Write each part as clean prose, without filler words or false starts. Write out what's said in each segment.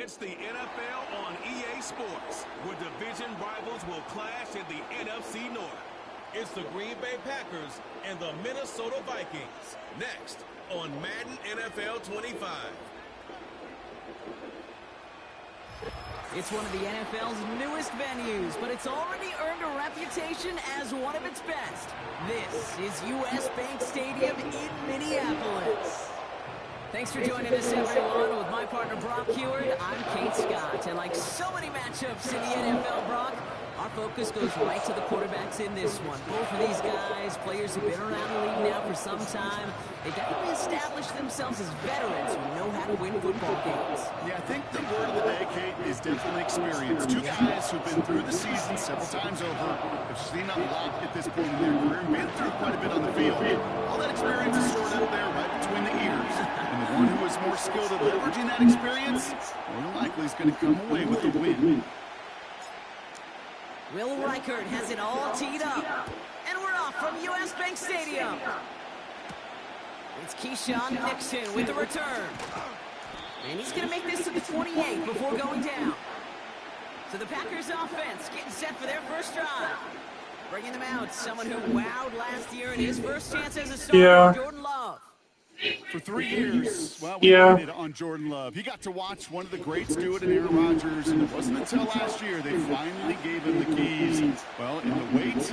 It's the NFL on EA Sports, where division rivals will clash in the NFC North. It's the Green Bay Packers and the Minnesota Vikings. Next on Madden NFL 25. It's one of the NFL's newest venues, but it's already earned a reputation as one of its best. This is US Bank Stadium in Minneapolis. Thanks for joining us, everyone. With my partner, Brock Heward, I'm Kate Scott. And like so many matchups in the NFL, Brock, our focus goes right to the quarterbacks in this one. Both of these guys, players who've been around the league now for some time, they've definitely established themselves as veterans who know how to win football games. Yeah, I think the word of the day, Kate, is definitely experience. Two guys who've been through the season several times over, have seen a lot at this point in their career, and been through quite a bit on the field. All that experience is stored up there right between the ears. And the one who is more skilled at leveraging that experience, more than likely is going to come away with the win. Will Reichert has it all teed up. And we're off from US Bank Stadium. It's Keyshawn Nixon with the return. And he's going to make this to the 28 before going down. So the Packers offense getting set for their first drive. Bringing them out, someone who wowed last year in his first chance as a starter, Jordan Love. For 3 years, well, we waited on Jordan Love. He got to watch one of the greats do it in Aaron Rodgers, and it wasn't until last year they finally gave him the keys. Well, and the wait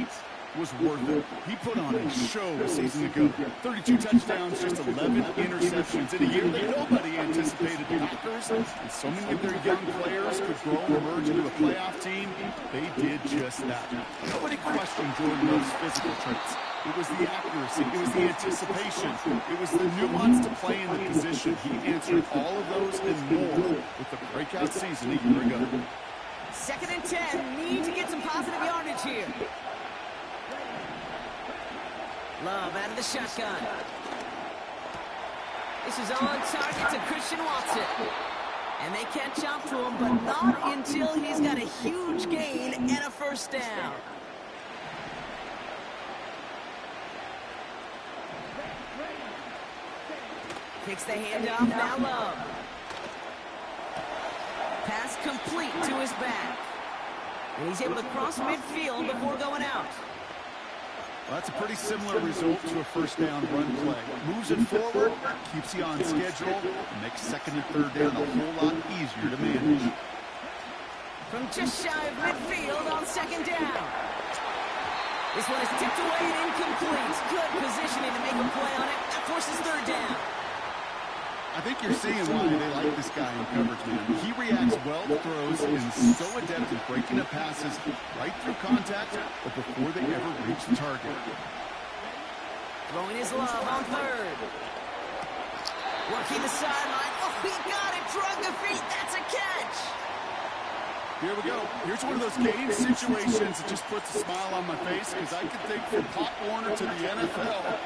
was worth it. He put on a show a season ago. 32 touchdowns, just 11 interceptions in a year that nobody anticipated. The Packers and so many of their young players could grow and emerge into a playoff team. They did just that. Nobody questioned Jordan Love's physical traits. It was the accuracy. It was the anticipation. It was the nuance to play in the position. He answered all of those and more with the breakout season a year ago. 2nd and 10. Need to get some positive yardage here. Love out of the shotgun. This is on target to Christian Watson. And they catch up to him, but not until he's got a huge gain and a first down. Takes the handoff, now Love. Pass complete to his back. And he's able to cross midfield before going out. Well, that's a pretty similar result to a first down run play. Moves it forward, keeps you on schedule, and makes 2nd and 3rd down a whole lot easier to manage. From just shy of midfield on 2nd down. This one is tipped away and incomplete. Good positioning to make a play on it. That forces 3rd down. I think you're seeing why they like this guy in coverage, man. He reacts well to throws and is so adept at breaking up passes right through contact or before they ever reach the target. Throwing his Love on 3rd. Working the sideline. Oh, he got it. Drug the feet. That's a catch. Here we go. Here's one of those game situations that just puts a smile on my face because I can think from Pop Warner to the NFL.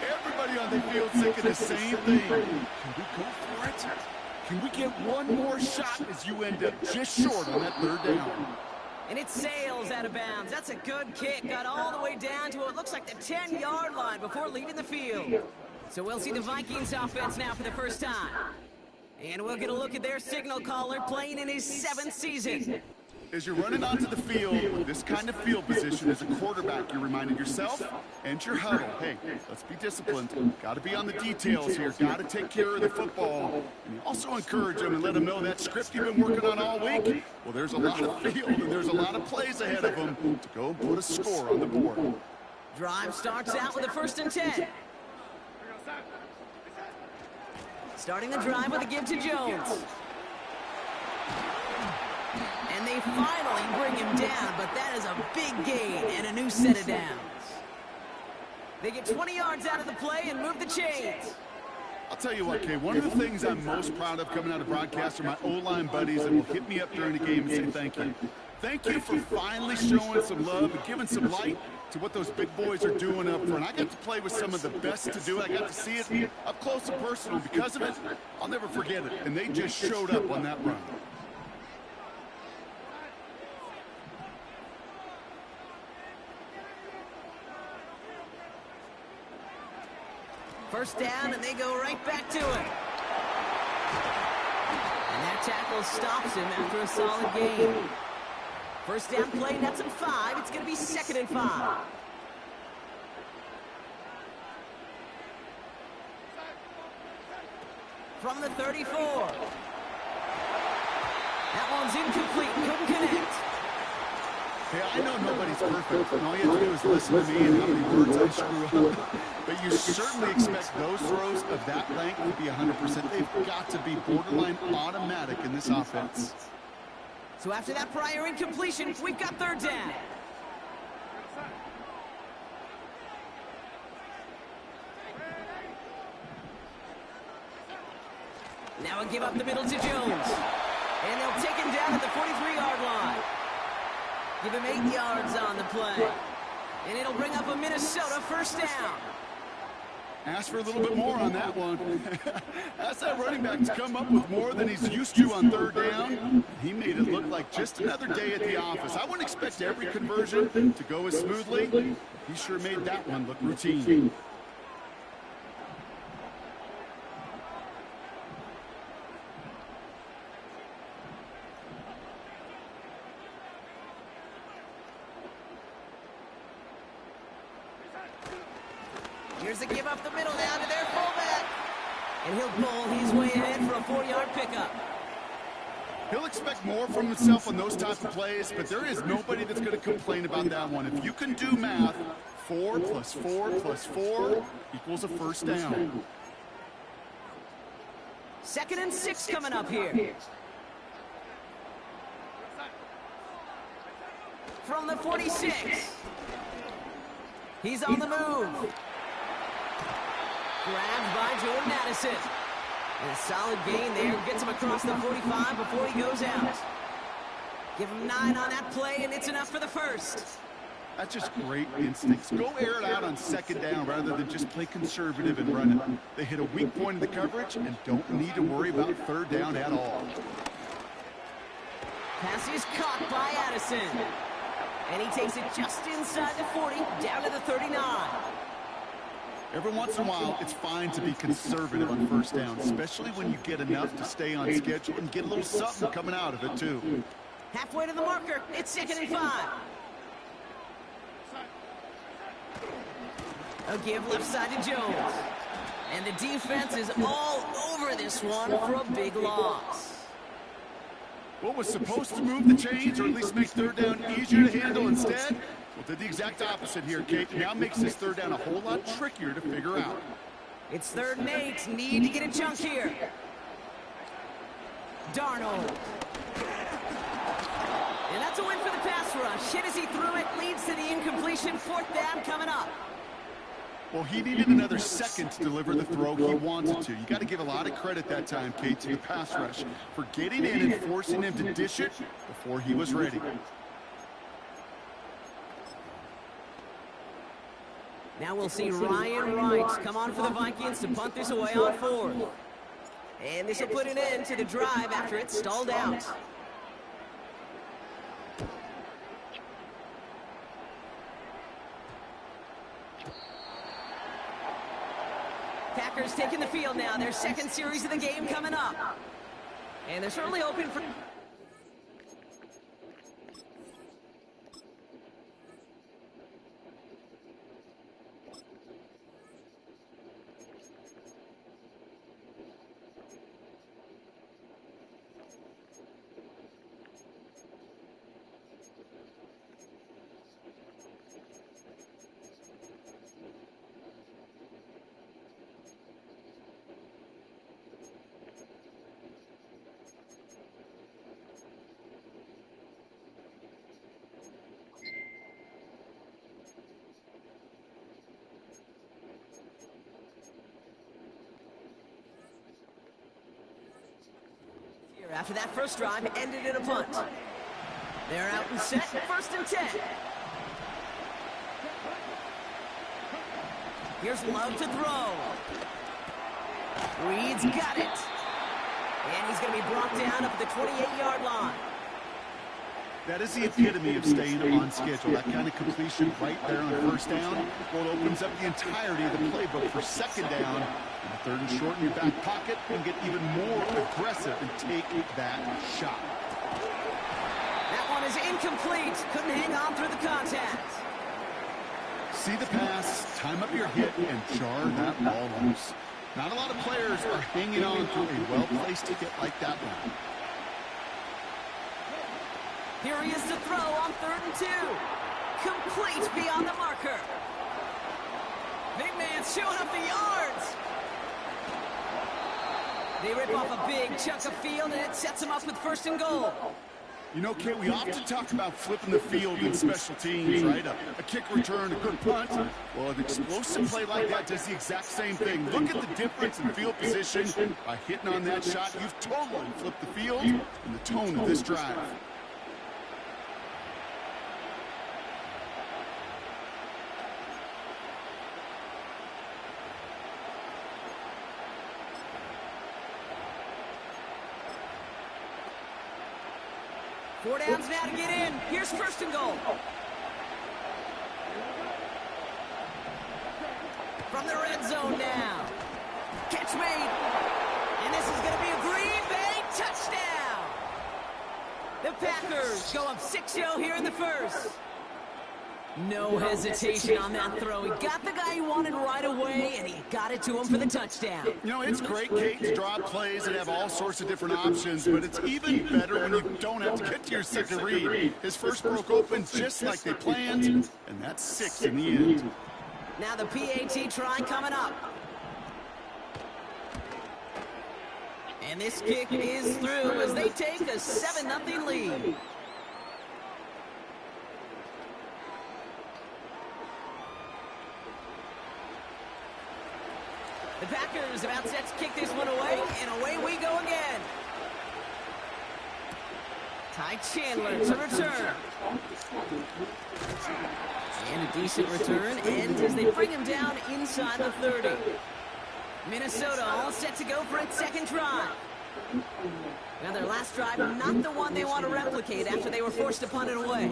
Everybody on the field thinking the same thing. Can we go for it? Can we get one more shot as you end up just short on that 3rd down? And it sails out of bounds. That's a good kick. Got all the way down to what looks like the 10-yard line before leaving the field. So we'll see the Vikings offense now for the first time. And we'll get a look at their signal caller playing in his 7th season. As you're running onto the field, this kind of field position as a quarterback, you're reminding yourself and your huddle, hey, let's be disciplined. Got to be on the details here. Got to take care of the football. And you also encourage them and let them know that script you've been working on all week, well, there's a lot of field and there's a lot of plays ahead of them to go and put a score on the board. Drive starts out with a 1st and 10. Starting the drive with a give to Jones. And they finally bring him down, but that is a big gain and a new set of downs. They get 20 yards out of the play and move the chains. I'll tell you what, Kay, one of the things I'm most proud of coming out of broadcast are my O-line buddies that will hit me up during the game and say thank you. Thank you for finally showing some love and giving some light to what those big boys are doing up front. I got to play with some of the best to do it. I got to see it up close and personal. Because of it, I'll never forget it. And they just showed up on that run. First down, and they go right back to it. And that tackle stops him after a solid gain. First down play, nets him 5. It's going to be 2nd and 5. From the 34. That one's incomplete. Couldn't connect. Hey, I know nobody's perfect, and all you have to do is listen to me and how many words I screw up. But you certainly expect those throws of that length to be 100%. They've got to be borderline automatic in this offense. So after that prior incompletion, we've got 3rd down. Now a give up the middle to Jones. And they'll take him down at the 43-yard line. Give him 8 yards on the play. And it'll bring up a Minnesota 1st down. Ask for a little bit more on that one. Ask that running back to come up with more than he's used to on 3rd down. He made it look like just another day at the office. I wouldn't expect every conversion to go as smoothly. He sure made that one look routine. Here's a give up the middle now to their fullback. And he'll pull his way ahead for a 4-yard pickup. He'll expect more from himself on those type of plays, but there is nobody that's going to complain about that one. If you can do math, 4 plus 4 plus 4 equals a 1st down. 2nd and 6 coming up here. From the 46. He's on the move. Grabbed by Jordan Addison. And a solid gain there. Gets him across the 45 before he goes out. Give him 9 on that play, and it's enough for the 1st. That's just great instincts. Go air it out on 2nd down rather than just play conservative and run it. They hit a weak point in the coverage and don't need to worry about 3rd down at all. Pass is caught by Addison. And he takes it just inside the 40, down to the 39. Every once in a while, it's fine to be conservative on 1st down, especially when you get enough to stay on schedule and get a little something coming out of it, too. Halfway to the marker, it's 2nd and 5. A give left side to Jones. And the defense is all over this one for a big loss. What was supposed to move the chains, or at least make 3rd down easier to handle instead? Well, did the exact opposite here, Kate. Now makes this 3rd down a whole lot trickier to figure out. It's 3rd and 8. Need to get a chunk here. Darnold. And that's a win for the pass rush. Hit as he threw it. Leads to the incompletion. 4th down coming up. Well, he needed another second to deliver the throw he wanted to. You got to give a lot of credit that time, Kate, to the pass rush for getting in and forcing him to dish it before he was ready. Now we'll see Ryan Wright come on for the Vikings to punt this away on 4th. And this will put an end to the drive after it's stalled out. Packers taking the field now. Their 2nd series of the game coming up. And they're certainly hoping for... After that first drive, ended in a punt. They're out and set, 1st and 10. Here's Love to throw. Reed's got it. And he's going to be brought down up at the 28-yard line. That is the epitome of staying on schedule. That kind of completion right there on 1st down. Well, it opens up the entirety of the playbook for 2nd down And third and short in your back pocket and get even more aggressive and take that shot. That one is incomplete. Couldn't hang on through the contact. See the pass, time up your hit, and jar that ball loose. Not a lot of players are hanging on to a well-placed hit like that one. Here he is to throw on 3rd and 2. Complete beyond the marker. Big man showing up the yards. They rip off a big chunk of field, and it sets them up with 1st and goal. You know, Kate, we often talk about flipping the field in special teams, right? A kick return, a good punt. Well, an explosive play like that does the exact same thing. Look at the difference in field position. By hitting on that shot, you've totally flipped the field and the tone of this drive. Four downs now to get in. Here's 1st and goal. From the red zone now. Catch made. And this is going to be a Green Bay touchdown. The Packers go up 6-0 here in the first. No hesitation on that throw. He got the guy he wanted right away, and he got it to him for the touchdown. You know, it's great, Kate, to draw plays that have all sorts of different options, but it's even better when you don't have to get to your second read. His first broke open just like they planned, and that's 6 in the end. Now the PAT try coming up. And this kick is through as they take a 7-0 lead. The Packers about set to kick this one away, and away we go again. Ty Chandler to return. And a decent return ends as they bring him down inside the 30. Minnesota all set to go for its 2nd drive. Now their last drive, not the one they want to replicate after they were forced to punt it away.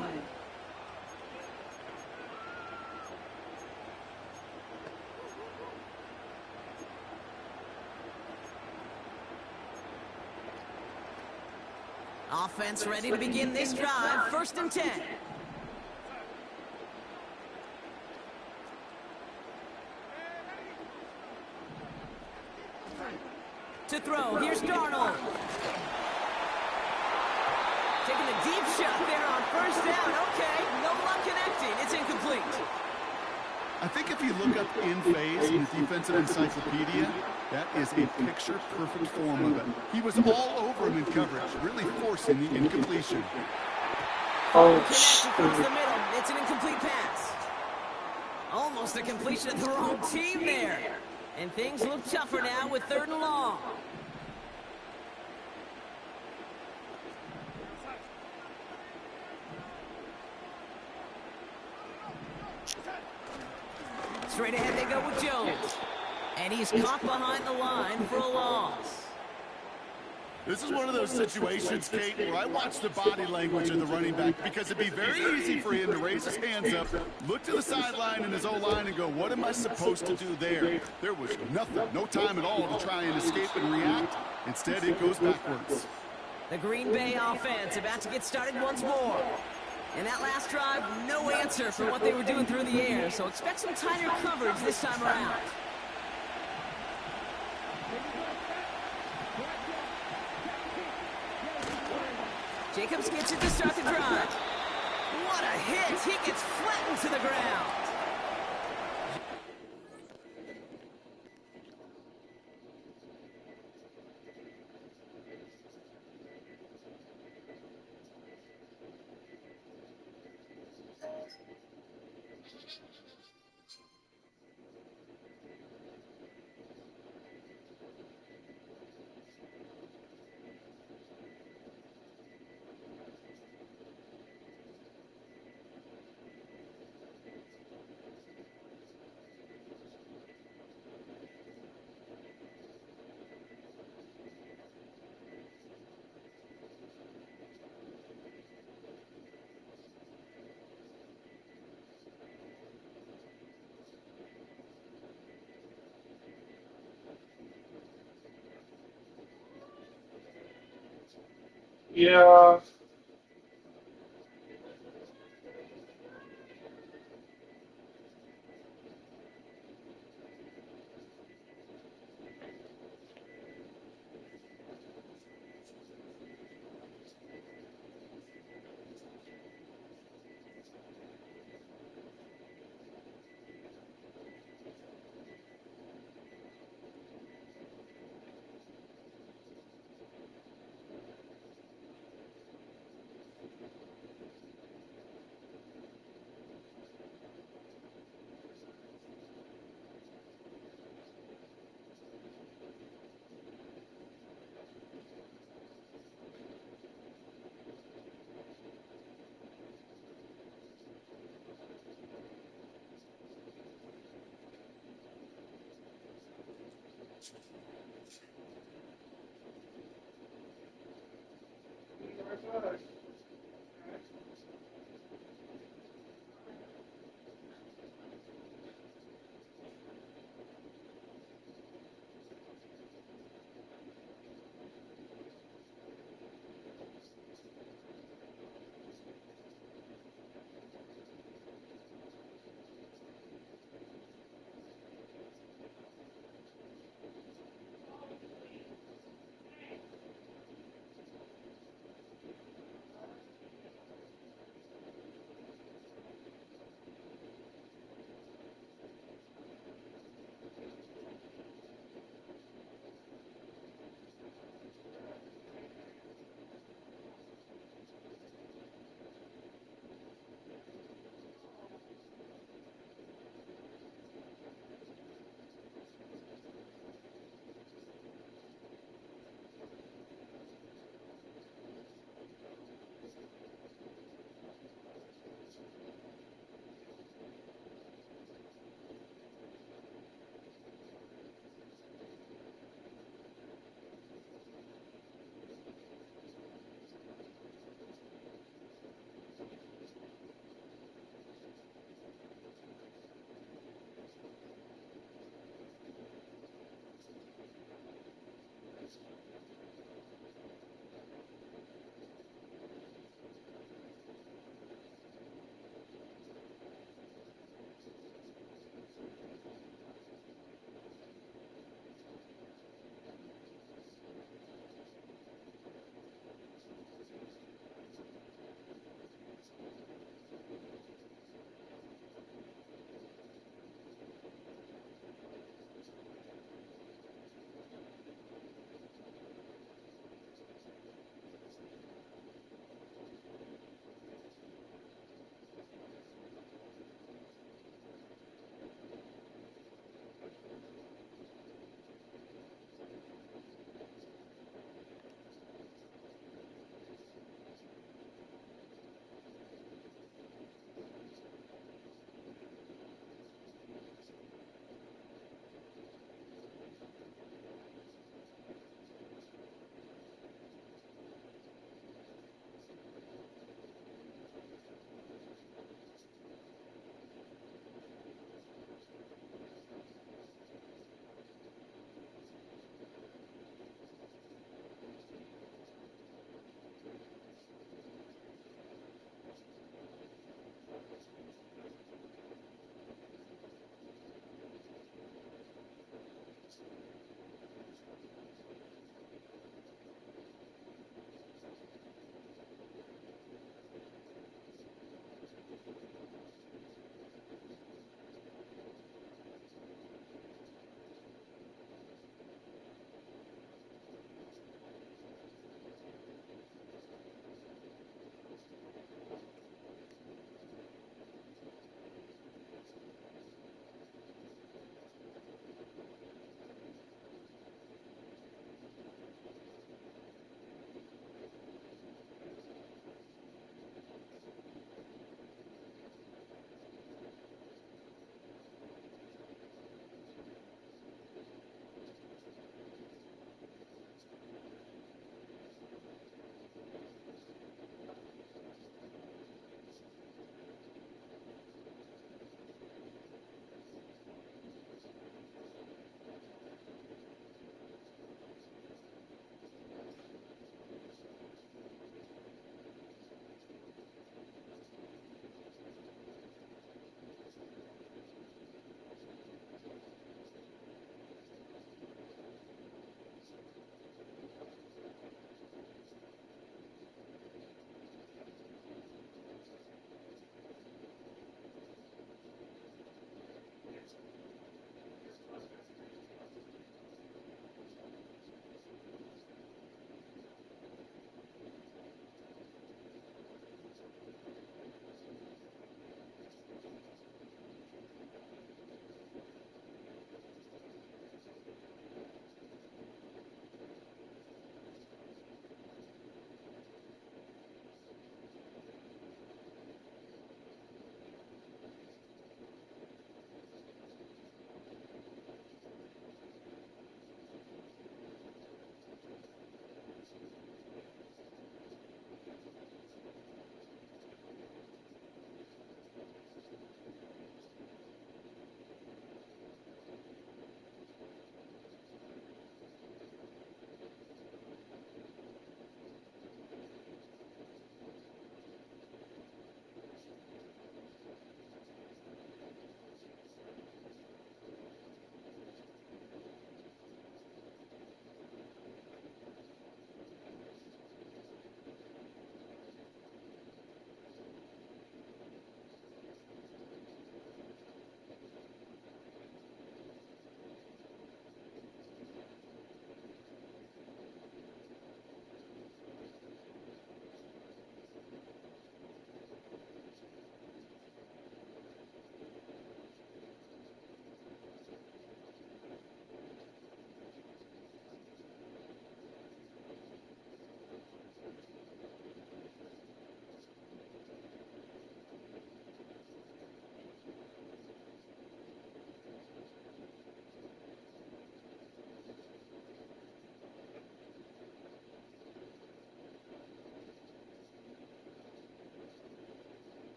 Offense ready to begin this drive. 1st and 10. To throw, here's Darnold. Taking a deep shot there on 1st down. Okay, no luck connecting. It's incomplete. I think if you look up in phase in the defensive encyclopedia, that is a picture-perfect form of it. He was all over him in coverage, really forcing the incompletion. Connect across the middle. It's an incomplete pass. Almost a completion of the wrong team there. And things look tougher now with 3rd and long. Straight ahead they go with Jones. And he's caught behind the line for a loss. This is one of those situations, Kate, where I watch the body language of the running back because it'd be very easy for him to raise his hands up, look to the sideline in his O-line and go, what am I supposed to do there? There was nothing, no time at all to try and escape and react. Instead, it goes backwards. The Green Bay offense about to get started once more. And that last drive, no answer for what they were doing through the air, so expect some tighter coverage this time around. Jacobs gets it to start the drive. What a hit! He gets flattened to the ground. Yeah.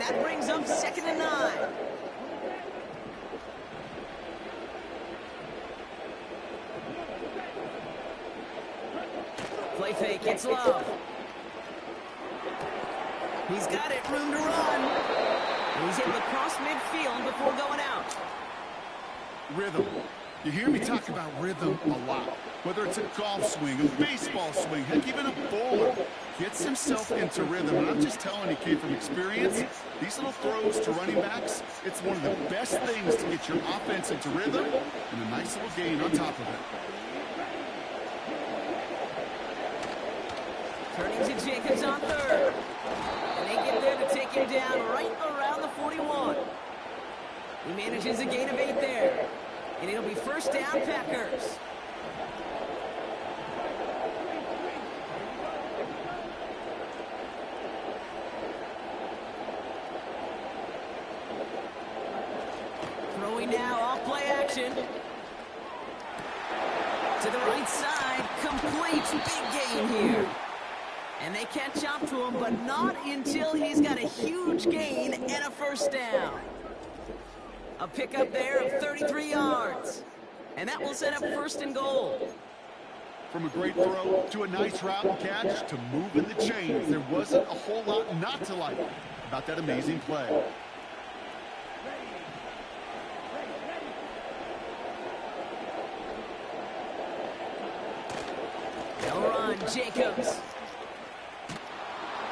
And that brings up 2nd and 9. Play fake, it's Love. He's got it, room to run. And he's able to cross midfield before going out. Rhythm. You hear me talk about rhythm a lot. Whether it's a golf swing, a baseball swing, heck, even a bowler gets himself into rhythm. And I'm just telling you, kid, from experience, these little throws to running backs, it's one of the best things to get your offense into rhythm and a nice little gain on top of it. Turning to Jacobs on 3rd. And they get there to take him down right around the 41. He manages a gain of 8 there. And it'll be 1st down, Packers. Throwing now, off play action. To the right side, complete, big gain here. And they catch up to him, but not until he's got a huge gain and a 1st down. A pickup there of 33 yards. And that will set up 1st and goal. From a great throw to a nice route and catch to moving the chains, there wasn't a whole lot not to like about that amazing play. They'll run, Jacobs.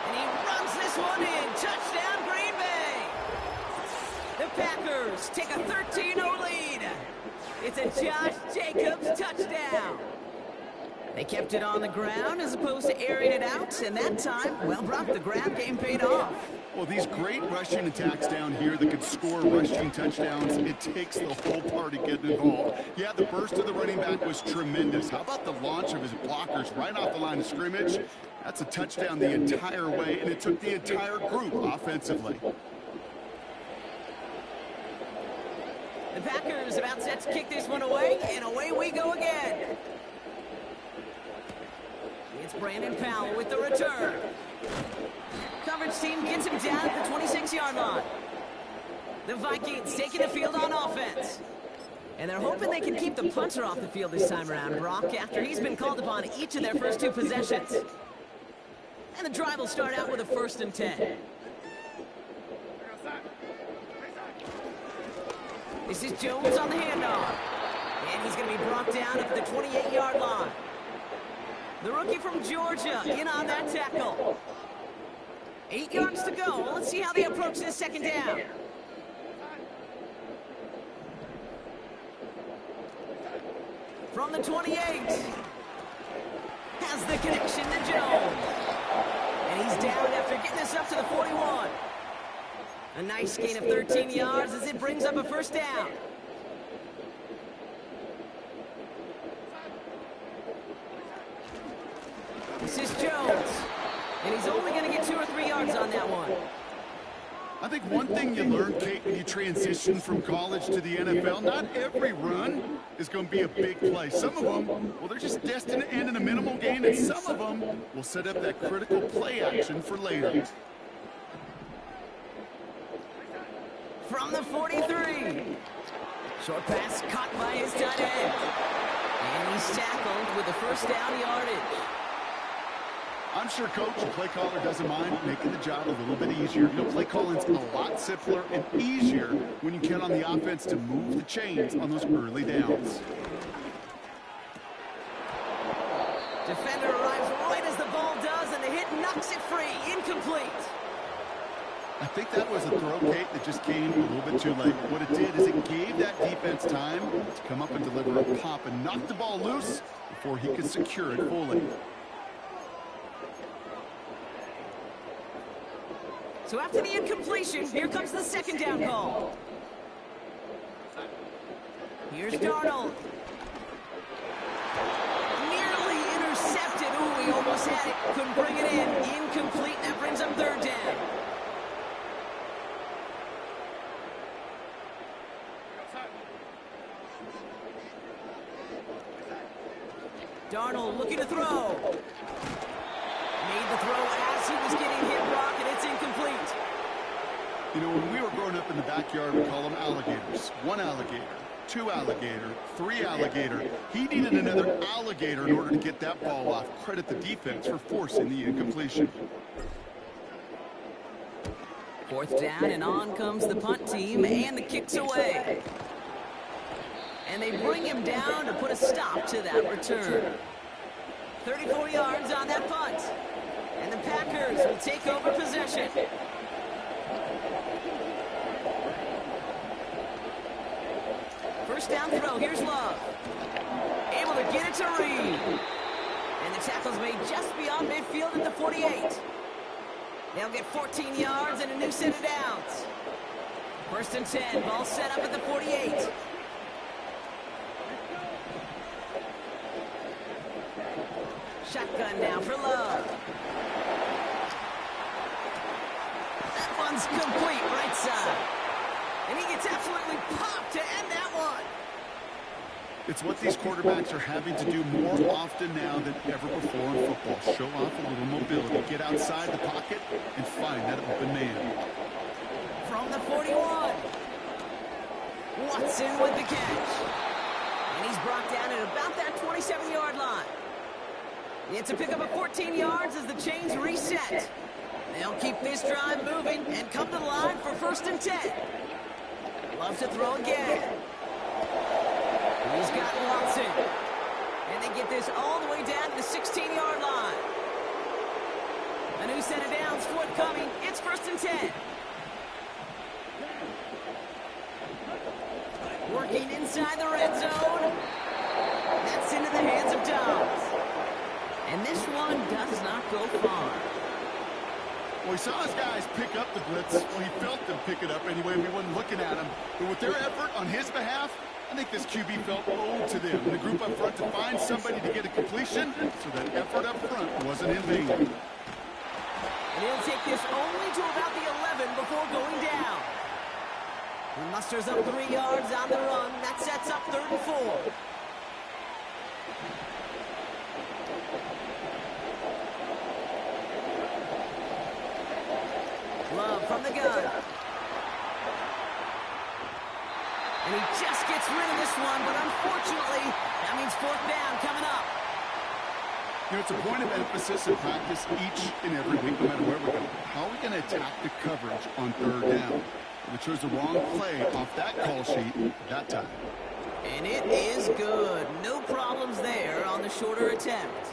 And he runs this one in. Touchdown, Green Bay. The Packers take a 13-0 lead. It's a Josh Jacobs touchdown. They kept it on the ground as opposed to airing it out, and that time, well, Brock, the grab game paid off. Well, these great rushing attacks down here that could score rushing touchdowns, it takes the whole party getting involved. Yeah, the burst of the running back was tremendous. How about the launch of his blockers right off the line of scrimmage? That's a touchdown the entire way, and it took the entire group offensively. The Packers about set to kick this one away, and away we go again. It's Brandon Powell with the return. Coverage team gets him down at the 26-yard line. The Vikings taking the field on offense. And they're hoping they can keep the punter off the field this time around, Brock, after he's been called upon each of their first 2 possessions. And the drive will start out with a 1st and 10. This is Jones on the handoff. And he's going to be brought down at the 28-yard line. The rookie from Georgia in on that tackle. 8 yards to go. Let's see how they approach this 2nd down. From the 28. Has the connection to Jones. And he's down after getting this up to the 41. A nice gain of 13 yards as it brings up a 1st down. This is Jones. And he's only going to get 2 or 3 yards on that one. I think one thing you learn, Kate, when you transition from college to the NFL, not every run is going to be a big play. Some of them, well, they're just destined to end in a minimal gain, and some of them will set up that critical play action for later. From the 43. Short pass caught by his tight end. And he's tackled with the 1st down yardage. I'm sure coach and play caller doesn't mind making the job a little bit easier. You know, play calling's a lot simpler and easier when you count on the offense to move the chains on those early downs. Defender arrives right as the ball does, and the hit knocks it free. Incomplete. I think that was a throw, Kate, that just came a little bit too late. What it did is it gave that defense time to come up and deliver a pop and knock the ball loose before he could secure it fully. So after the incompletion, here comes the 2nd down call. Here's Darnold. Nearly intercepted. Ooh, he almost had it. Couldn't bring it in. Incomplete. That brings up 3rd down. Darnold looking to throw. Made the throw as he was getting hit, Brock, and it's incomplete. You know, when we were growing up in the backyard, we call them alligators. One alligator, two alligator, three alligator. He needed another alligator in order to get that ball off. Credit the defense for forcing the incompletion. Fourth down, and on comes the punt team, and the kick's away. And they bring him down to put a stop to that return. 34 yards on that punt. And the Packers will take over possession. First down throw, here's Love. Able to get it to Reed. And the tackle's made just beyond midfield at the 48. They'll get 14 yards and a new set of downs. First and 10, ball set up at the 48. Shotgun now for Love. That one's complete, right side. And he gets absolutely popped to end that one. It's what these quarterbacks are having to do more often now than ever before in football. Show off a little mobility, get outside the pocket, and find that open man. From the 41. Watson with the catch. And he's brought down at about that 27-yard line. It's a pickup of 14 yards as the chains reset. They'll keep this drive moving and come to the line for first and 10. Loves to throw again. He's got Watson. And they get this all the way down to the 16-yard line. A new set of downs forthcoming. It's first and 10. Working inside the red zone. That's into the hands of Dobbs. And this one does not go far. Well, he saw his guys pick up the blitz. Well, he felt them pick it up anyway. We wasn't looking at him. But with their effort on his behalf, I think this QB felt owed to them. And the group up front to find somebody to get a completion, so that effort up front wasn't in vain. And he'll take this only to about the 11 before going down. He musters up 3 yards on the run. That sets up 3rd and 4. Love from the gun. And he just gets rid of this one, but unfortunately, that means 4th down coming up. You know, it's a point of emphasis in practice each and every week, no matter where we go. How are we going to attack the coverage on 3rd down? We chose the wrong play off that call sheet that time. And it is good. No problems there on the shorter attempt.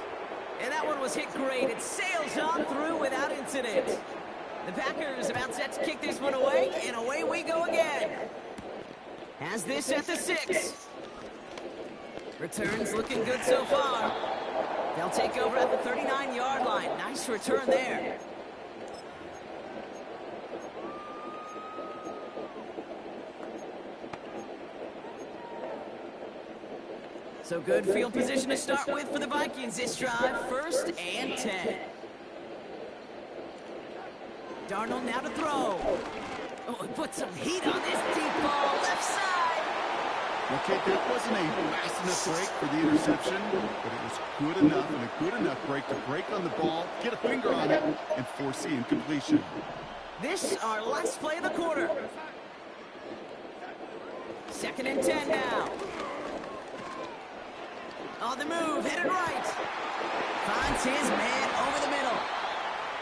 And that one was hit great. It sails on through without incident. The Packers about set to kick this one away, and away we go again. Has this at the 6. Returns looking good so far. They'll take over at the 39-yard line. Nice return there. So good field position to start with for the Vikings this drive. 1st and 10. Darnold now to throw. Oh, he put some heat on this deep ball, left side. Okay, that wasn't a fast enough break for the interception, but it was good enough and a good enough break to break on the ball, get a finger on it, and force the incompletion. This our last play of the quarter. 2nd and 10 now. On the move, headed right. Finds his man over the middle.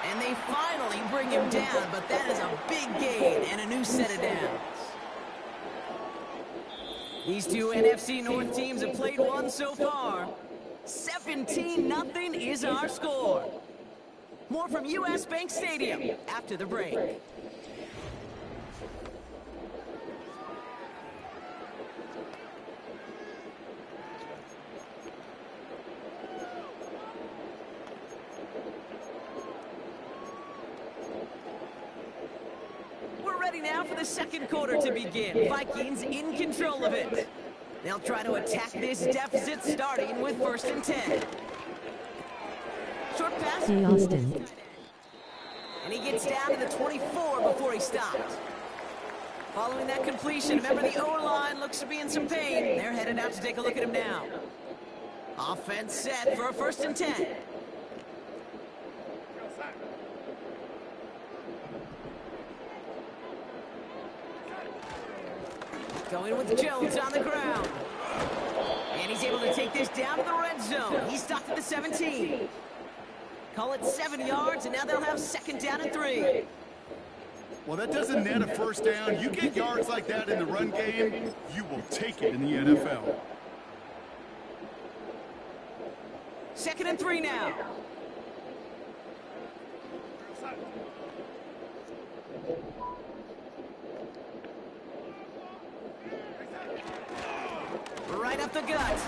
And they finally bring him down, but that is a big gain and a new set of downs. These two NFC North teams have played one so far. 17-0 is our score. More from US Bank Stadium after the break. Now for the 2nd quarter to begin. Vikings in control of it. They'll try to attack this deficit starting with 1st and 10. Short pass. Austin. And he gets down to the 24 before he stopped. Following that completion, remember the O-line looks to be in some pain. They're headed out to take a look at him now. Offense set for a 1st and 10. Going with Jones on the ground. And he's able to take this down to the red zone. He's stopped at the 17. Call it 7 yards, and now they'll have 2nd down and 3. Well, that doesn't net a first down. You get yards like that in the run game, you will take it in the NFL. 2nd and 3 now. Right up the gut.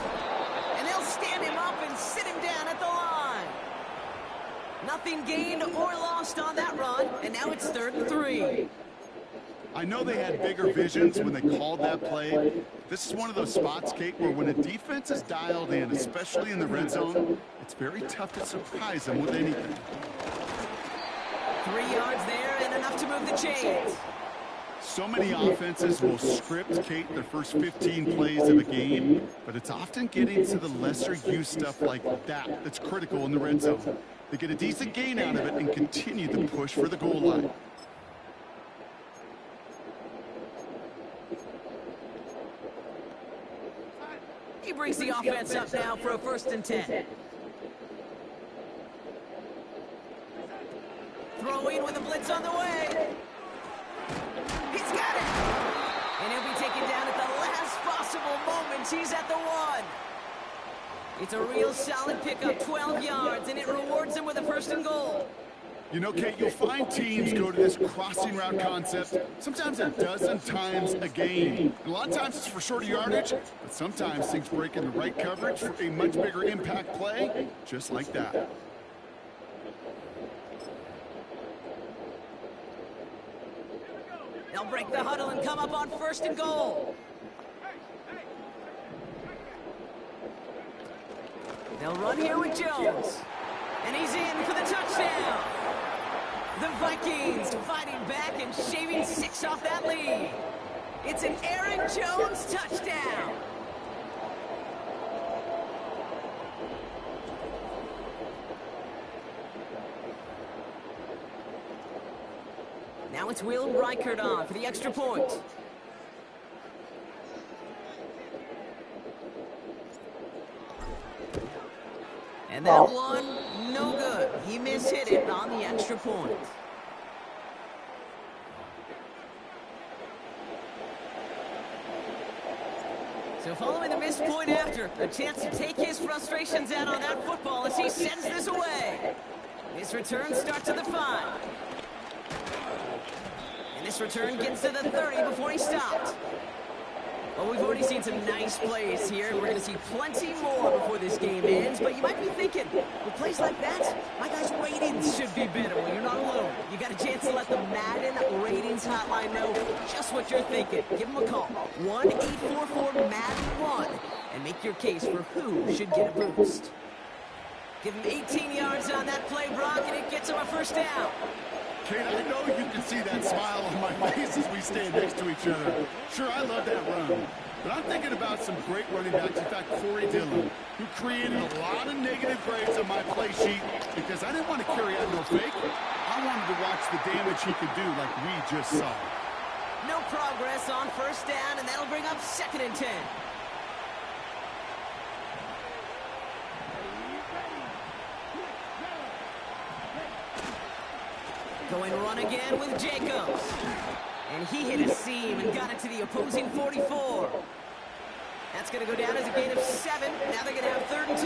And they'll stand him up and sit him down at the line. Nothing gained or lost on that run, and now it's 3rd and 3. I know they had bigger visions when they called that play. This is one of those spots, Kate, where when a defense is dialed in, especially in the red zone, it's very tough to surprise them with anything. 3 yards there and enough to move the chains. So many offenses will script, Kate, their first 15 plays of a game, but it's often getting to the lesser used stuff like that that's critical in the red zone. They get a decent gain out of it and continue the push for the goal line. He brings the offense up now for a 1st and 10. Throwing with a blitz on the way. He's got it! And he'll be taken down at the last possible moment. He's at the 1. It's a real solid pickup, 12 yards, and it rewards him with a 1st and goal. You know, Kate, you'll find teams go to this crossing route concept sometimes a dozen times a game. And a lot of times it's for shorter yardage, but sometimes things break in the right coverage for a much bigger impact play, just like that. They'll break the huddle and come up on 1st and goal. They'll run here with Jones. And he's in for the touchdown. The Vikings fighting back and shaving 6 off that lead. It's an Aaron Jones touchdown. Now it's Will Reichert on for the extra point. And that one, no good. He mishit it on the extra point. So following the missed point after, a chance to take his frustrations out on that football as he sends this away. His return starts at the 5. And this return gets to the 30 before he stopped. Well, we've already seen some nice plays here, and we're going to see plenty more before this game ends. But you might be thinking, with plays like that, my guys' ratings should be better. Well, you're not alone. You got a chance to let the Madden Ratings Hotline know just what you're thinking. Give them a call, 1-844-MADDEN-1, and make your case for who should get a boost. Give him 18 yards on that play, Brock, and it gets him a 1st down. Kate, I know you can see that smile on my face as we stand next to each other. Sure, I love that run. But I'm thinking about some great running backs. In fact, Corey Dillon, who created a lot of negative grades on my play sheet because I didn't want to carry out no fake. I wanted to watch the damage he could do like we just saw. No progress on 1st down, and that'll bring up 2nd and 10. Going run again with Jacobs. And he hit a seam and got it to the opposing 44. That's going to go down as a gain of 7. Now they're going to have 3rd and 2.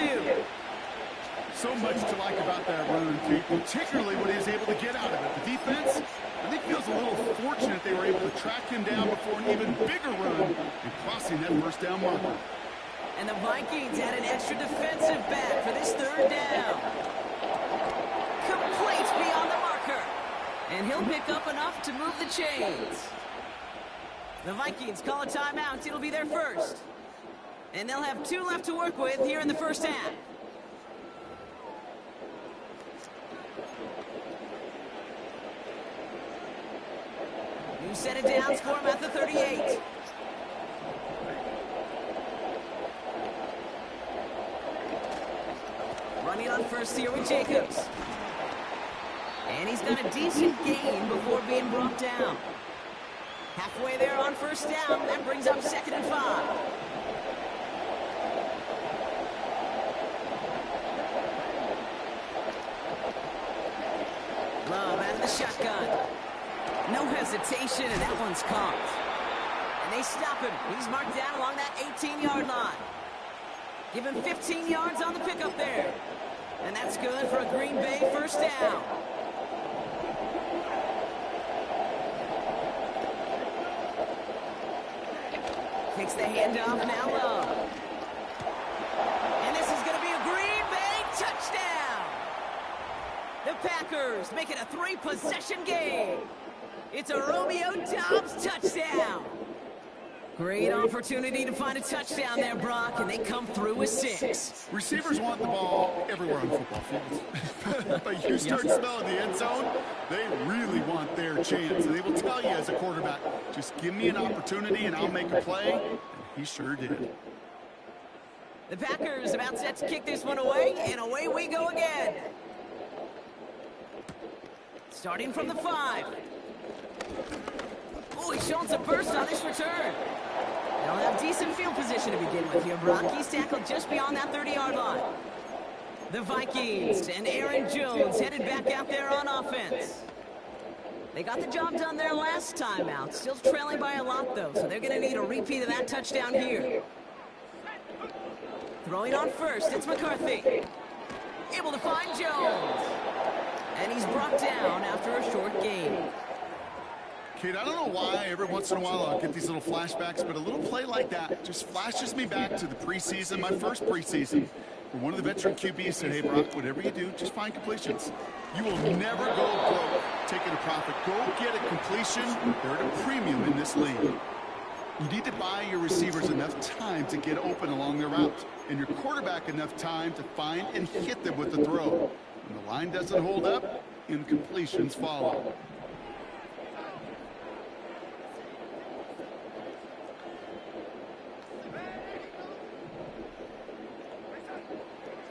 So much to like about that run, Kate, particularly when he was able to get out of it. The defense, I think, feels a little fortunate they were able to track him down before an even bigger run and crossing that 1st down marker. And the Vikings had an extra defensive back for this 3rd down. Complete beyond the marker. And he'll pick up enough to move the chains. The Vikings call a timeout. It'll be their 1st. And they'll have 2 left to work with here in the 1st half. New set of downs for him at the 38. Running on 1st here with Jacobs. And he's got a decent gain before being brought down. Halfway there on first down. That brings up 2nd and 5. Love out of the shotgun. No hesitation, and that one's caught. And they stop him. He's marked down along that 18-yard line. Give him 15 yards on the pickup there. And that's good for a Green Bay first down. Takes the handoff, now Love. And this is going to be a Green Bay touchdown. The Packers make it a 3-possession game. It's a Romeo Doubs touchdown. Great opportunity to find a touchdown there, Brock, and they come through with 6. Receivers want the ball everywhere on football fields. But you start smelling the end zone, they really want their chance. And they will tell you as a quarterback, just give me an opportunity and I'll make a play. And he sure did. The Packers about set to kick this one away, and away we go again. Starting from the 5. Oh, he's showing some burst on this return. They'll have decent field position to begin with here, Brock. He's tackled just beyond that 30-yard line. The Vikings and Aaron Jones headed back out there on offense. They got the job done there last time out. Still trailing by a lot, though, so they're going to need a repeat of that touchdown here. Throwing on first, it's McCarthy. Able to find Jones. And he's brought down after a short gain. Kid, I don't know why every once in a while I'll get these little flashbacks, but a little play like that just flashes me back to the preseason, my first preseason, where one of the veteran QBs said, hey, Brock, whatever you do, just find completions. You will never go broke taking a profit. Go get a completion. They're at a premium in this league. You need to buy your receivers enough time to get open along their route, and your quarterback enough time to find and hit them with the throw. When the line doesn't hold up, incompletions follow.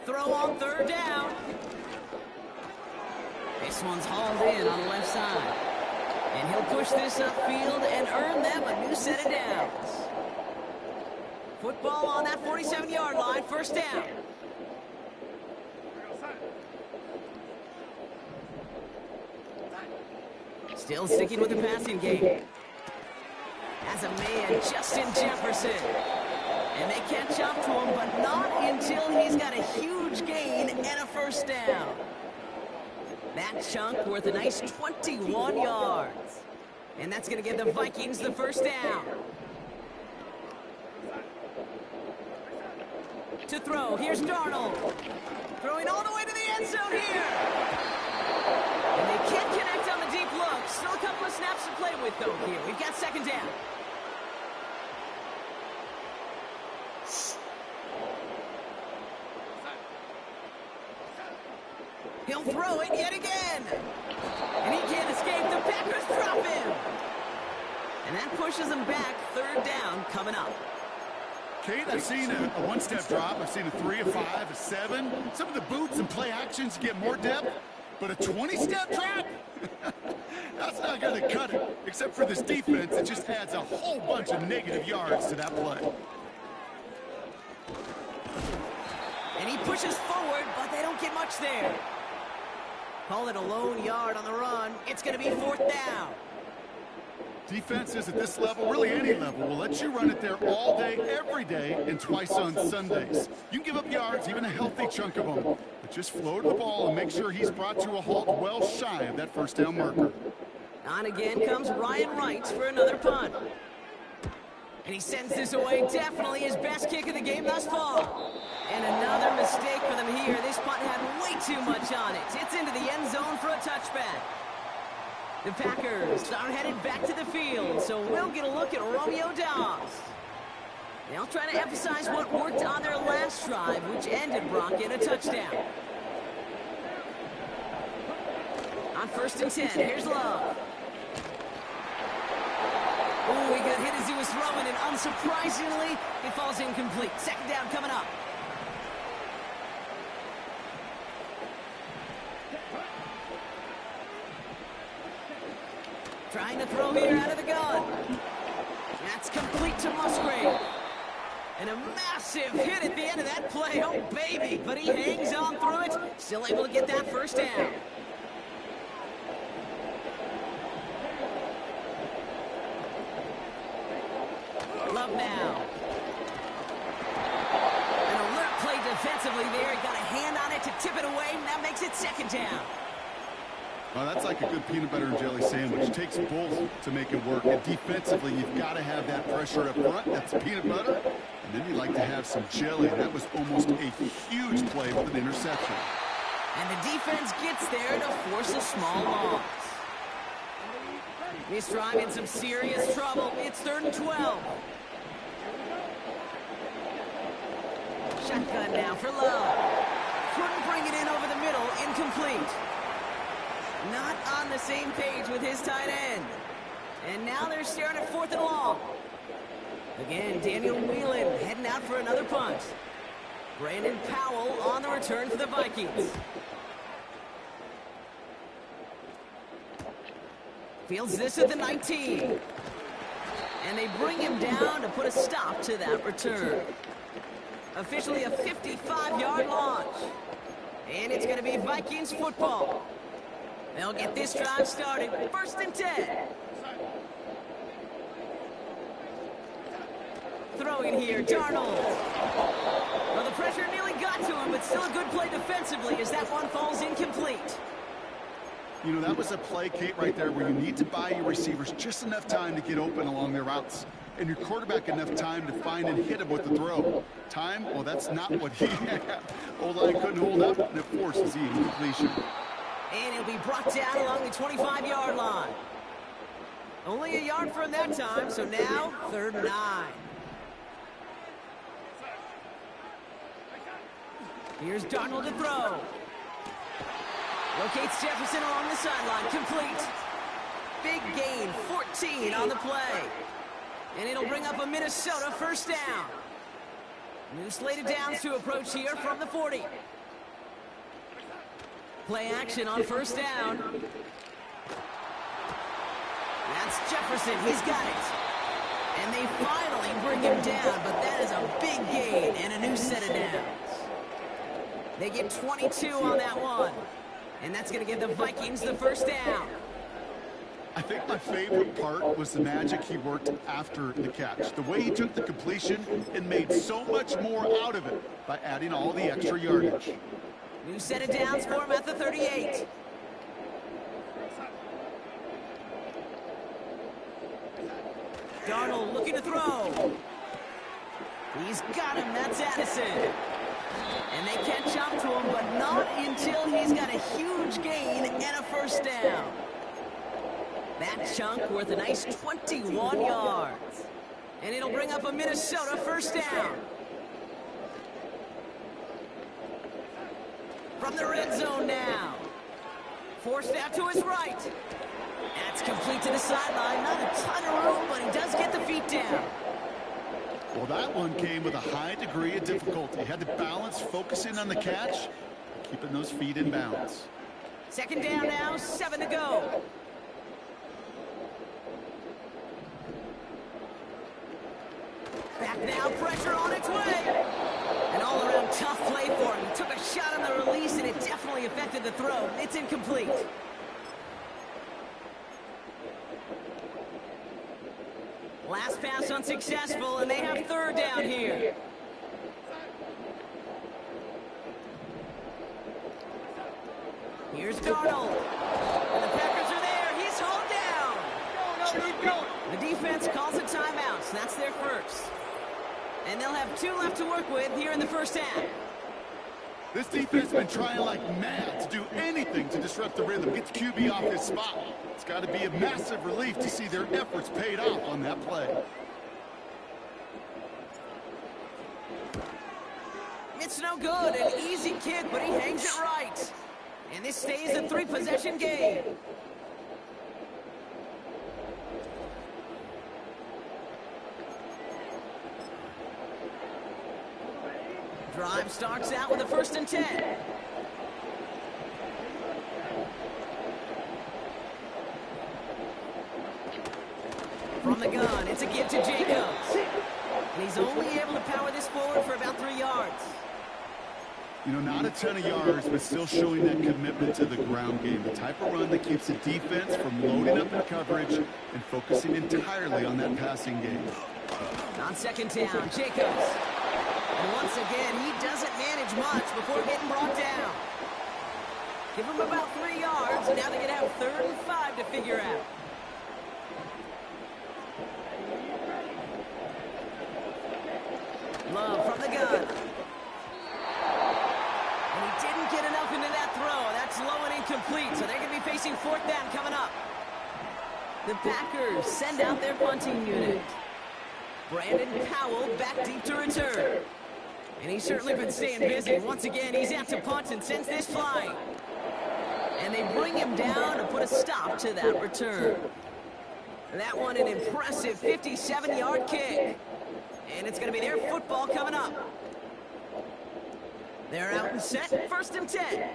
Throw on third down. This one's hauled in on the left side. And he'll push this upfield and earn them a new set of downs. Football on that 47-yard line, first down. Still sticking with the passing game. As a man, Justin Jefferson. And they catch up to him, but not until he's got a huge gain and a first down. That chunk worth a nice 21 yards. And that's going to give the Vikings the first down. To throw, here's Darnold. Throwing all the way to the end zone here. And they can't connect on the deep look. Still a couple of snaps to play with, though, here. We've got second down. He'll throw it yet again. And he can't escape. The Packers drop him. And that pushes him back. Third down coming up. Kate, I've seen a one-step drop. I've seen a 3, a 5, a 7. Some of the boots and play actions get more depth. But a 20-step drop? That's not going to cut it. Except for this defense, it just adds a whole bunch of negative yards to that play. And he pushes forward, but they don't get much there. Call it a lone yard on the run. It's going to be fourth down. Defenses at this level, really any level, will let you run it there all day, every day, and twice on Sundays. You can give up yards, even a healthy chunk of them, but just float the ball and make sure he's brought to a halt well shy of that first down marker. On again comes Ryan Wright for another punt. And he sends this away. Definitely his best kick of the game thus far. And another mistake for them here. This punt had way too much on it. It's into the end zone for a touchback. The Packers are headed back to the field, so we'll get a look at Romeo Doubs. They'll try to emphasize what worked on their last drive, which ended Brock in a touchdown. On first and 10, here's Love. Oh, he got hit as he was throwing, and unsurprisingly, it falls incomplete. Second down coming up. Trying to throw here out of the gun. That's complete to Musgrave. And a massive hit at the end of that play. Oh, baby. But he hangs on through it. Still able to get that first down. Love now. An alert play defensively there. He got a hand on it to tip it away. And that makes it second down. Well, that's like a good peanut butter and jelly sandwich. It takes both to make it work. And defensively, you've got to have that pressure up front. That's peanut butter. And then you like to have some jelly. That was almost a huge play with an interception. And the defense gets there to force a small loss. Mistron in some serious trouble. It's 3rd and 12. Shotgun now for Love. Couldn't bring it in over the middle. Incomplete. Not on the same page with his tight end. And now they're staring at 4th and long. Again, Daniel Whelan heading out for another punt. Brandon Powell on the return for the Vikings. Fields this at the 19. And they bring him down to put a stop to that return. Officially a 55-yard launch. And it's going to be Vikings football. They'll get this drive started. 1st and 10. Throwing here, Darnold. Well, the pressure nearly got to him, but still a good play defensively as that one falls incomplete. You know, that was a play, Kate, right there where you need to buy your receivers just enough time to get open along their routes. And your quarterback enough time to find and hit him with the throw. Time? Well, that's not what he had. O-line couldn't hold up, and it forces the incompletion. And he'll be brought down along the 25-yard line. Only a yard from that time, so now 3rd and 9. Here's Darnold to throw. Locates Jefferson along the sideline. Complete. Big gain, 14 on the play. And it'll bring up a Minnesota 1st down. New slated downs to approach here from the 40. Play action on 1st down. That's Jefferson. He's got it. And they finally bring him down, but that is a big gain and a new set of downs. They get 22 on that one. And that's going to give the Vikings the 1st down. I think my favorite part was the magic he worked after the catch. The way he took the completion and made so much more out of it by adding all the extra yardage. New set of downs for him at the 38. Darnold looking to throw. He's got him. That's Addison. And they catch up to him, but not until he's got a huge gain and a 1st down. That chunk worth a nice 21 yards. And it'll bring up a Minnesota 1st down. From the red zone now. Forced out to his right. That's complete to the sideline. Not a ton of room, but he does get the feet down. Well, that one came with a high degree of difficulty. Had to balance, focusing on the catch, keeping those feet in bounds. 2nd down now, 7 to go. Back now, pressure on its way. An all-around tough play for him. He took a shot on the release, and it definitely affected the throw. It's incomplete. Last pass unsuccessful, and they have 3rd down here. Here's Darnold. And the Packers are there. He's hauled down. The defense calls a timeout, so that's their 1st. And they'll have 2 left to work with here in the 1st half. This defense has been trying like mad to do anything to disrupt the rhythm, get the QB off his spot. It's got to be a massive relief to see their efforts paid off on that play. It's no good. An easy kick, but he hangs it right. And this stays a 3-possession game. Drive starts out with a 1st and 10. From the gun, it's a give to Jacobs. And he's only able to power this forward for about 3 yards. You know, not a ton of yards, but still showing that commitment to the ground game. The type of run that keeps the defense from loading up in coverage and focusing entirely on that passing game. On second down, Jacobs. And once again, he doesn't manage much before getting brought down. Give him about 3 yards, and now they're going to have 3rd and 5 to figure out. Love from the gun. And he didn't get enough into that throw. That's low and incomplete, so they're going to be facing 4th down coming up. The Packers send out their punting unit. Brandon Powell back deep to return. And he's certainly been staying busy. Once again, he's out to punt and sends this flying. And they bring him down to put a stop to that return. That one an impressive 57-yard kick. And it's going to be their football coming up. They're out and set, 1st and 10.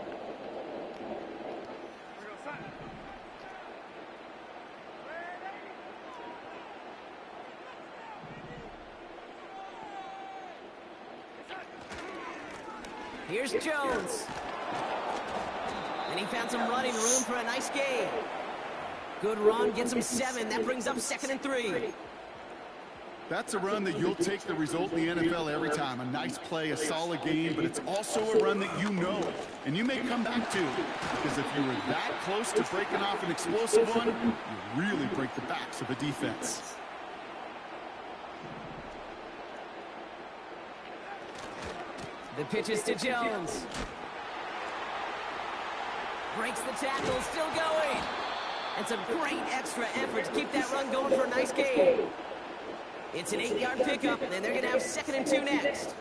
Here's Jones. And he found some running room for a nice gain. Good run, gets him 7. That brings up 2nd and 3. That's a run that you'll take the result in the NFL every time. A nice play, a solid game, but it's also a run that you know and you may come back to. Because if you were that close to breaking off an explosive one, you really break the backs of a defense. The pitch is to Jones. Breaks the tackle, still going. It's a great extra effort to keep that run going for a nice gain. It's an 8-yard pickup, and they're going to have 2nd and 2 next.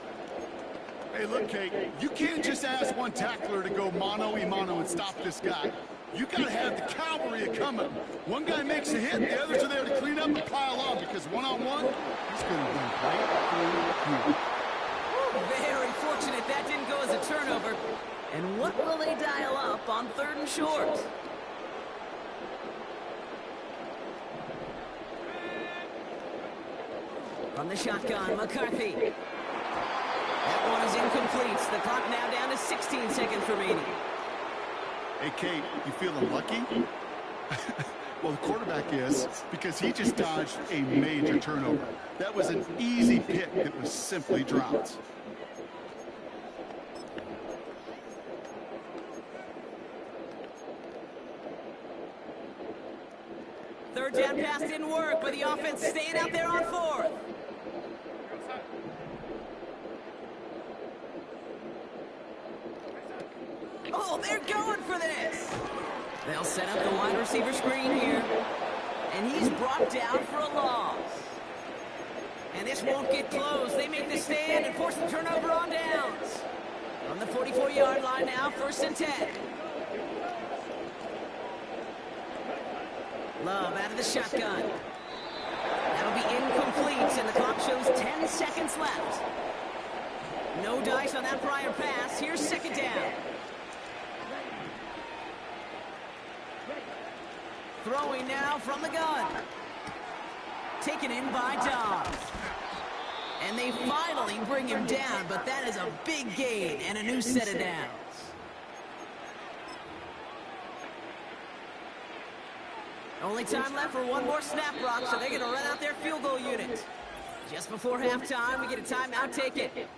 Hey, look, Kate, you can't just ask one tackler to go mano-a-mano and stop this guy. You got to have the cavalry coming. One guy makes a hit, the others are there to clean up and pile on, because one-on-one, he's going to run right through you. Very fortunate that didn't go as a turnover. And what will they dial up on 3rd and short? From the shotgun, McCarthy. That one is incomplete. The clock now down to 16 seconds remaining. Hey, Kate, you feeling lucky? Well, the quarterback is, because he just dodged a major turnover. That was an easy pick that was simply dropped. Third down pass didn't work, but the offense staying out there on 4th. Oh, they're going for this. They'll set up the wide receiver screen here. And he's brought down for a loss. And this won't get close. They make the stand and force the turnover on downs. On the 44-yard line now, 1st and 10. Love out of the shotgun. That'll be incomplete, and the clock shows 10 seconds left. No dice on that prior pass. Here's 2nd down. Throwing now from the gun. Taken in by Dobbs. And they finally bring him down, but that is a big gain and a new set of downs. Only time left for one more snap, Brock, so they're going to run out their field goal unit. Just before halftime, we get a timeout. Take it.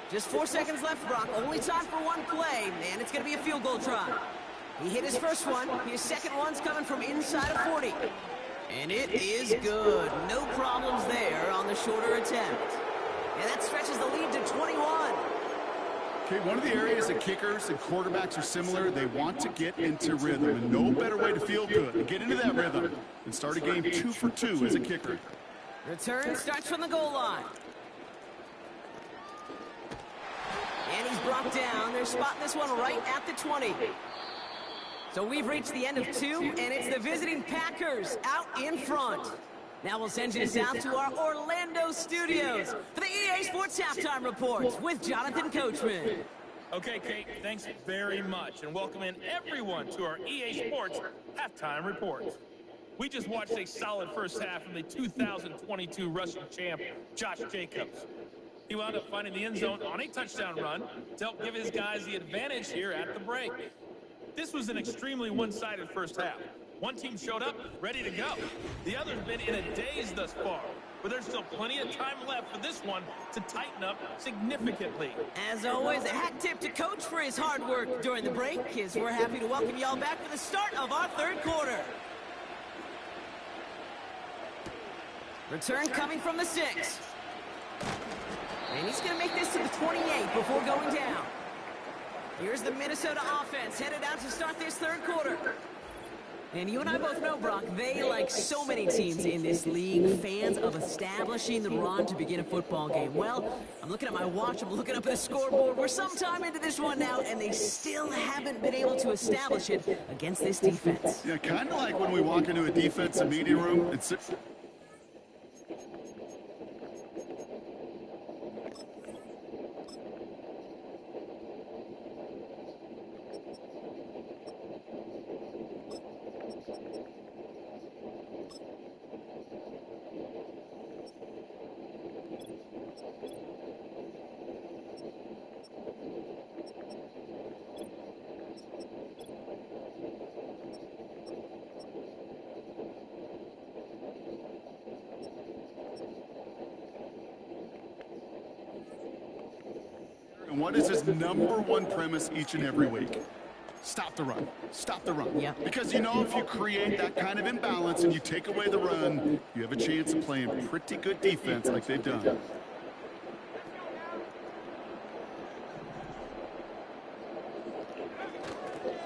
Just 4 seconds left, Brock. Only time for one play, and it's going to be a field goal try. He hit his first one. His second one's coming from inside of 40. And it is good. No problems there on the shorter attempt. And that stretches the lead to 21. Okay, one of the areas that kickers and quarterbacks are similar, they want to get into rhythm. And no better way to feel good than get into that rhythm and start a game 2 for 2 as a kicker. Return starts from the goal line. And he's brought down. They're spotting this one right at the 20. So we've reached the end of 2, and it's the visiting Packers out in front. Now we'll send you south to our Orlando studios for the EA Sports Halftime Report with Jonathan Coachman. Okay, Kate, thanks very much, and welcome in everyone to our EA Sports Halftime Report. We just watched a solid first half from the 2022 rushing champ, Josh Jacobs. He wound up finding the end zone on a touchdown run to help give his guys the advantage here at the break. This was an extremely one-sided first half. One team showed up, ready to go. The other's been in a daze thus far, but there's still plenty of time left for this one to tighten up significantly. As always, a hat tip to Coach for his hard work during the break, as we're happy to welcome y'all back for the start of our third quarter. Return coming from the 6. And he's going to make this to the 28 before going down. Here's the Minnesota offense headed out to start this third quarter. And you and I both know, Brock, they, like so many teams in this league, fans of establishing the run to begin a football game. Well, I'm looking at my watch, I'm looking up at the scoreboard. We're sometime into this one now, and they still haven't been able to establish it against this defense. Yeah, kind of like when we walk into a defensive meeting room. And what is his #1 premise each and every week? Stop the run. Stop the run. Yeah. Because you know if you create that kind of imbalance and you take away the run, you have a chance of playing pretty good defense like they've done.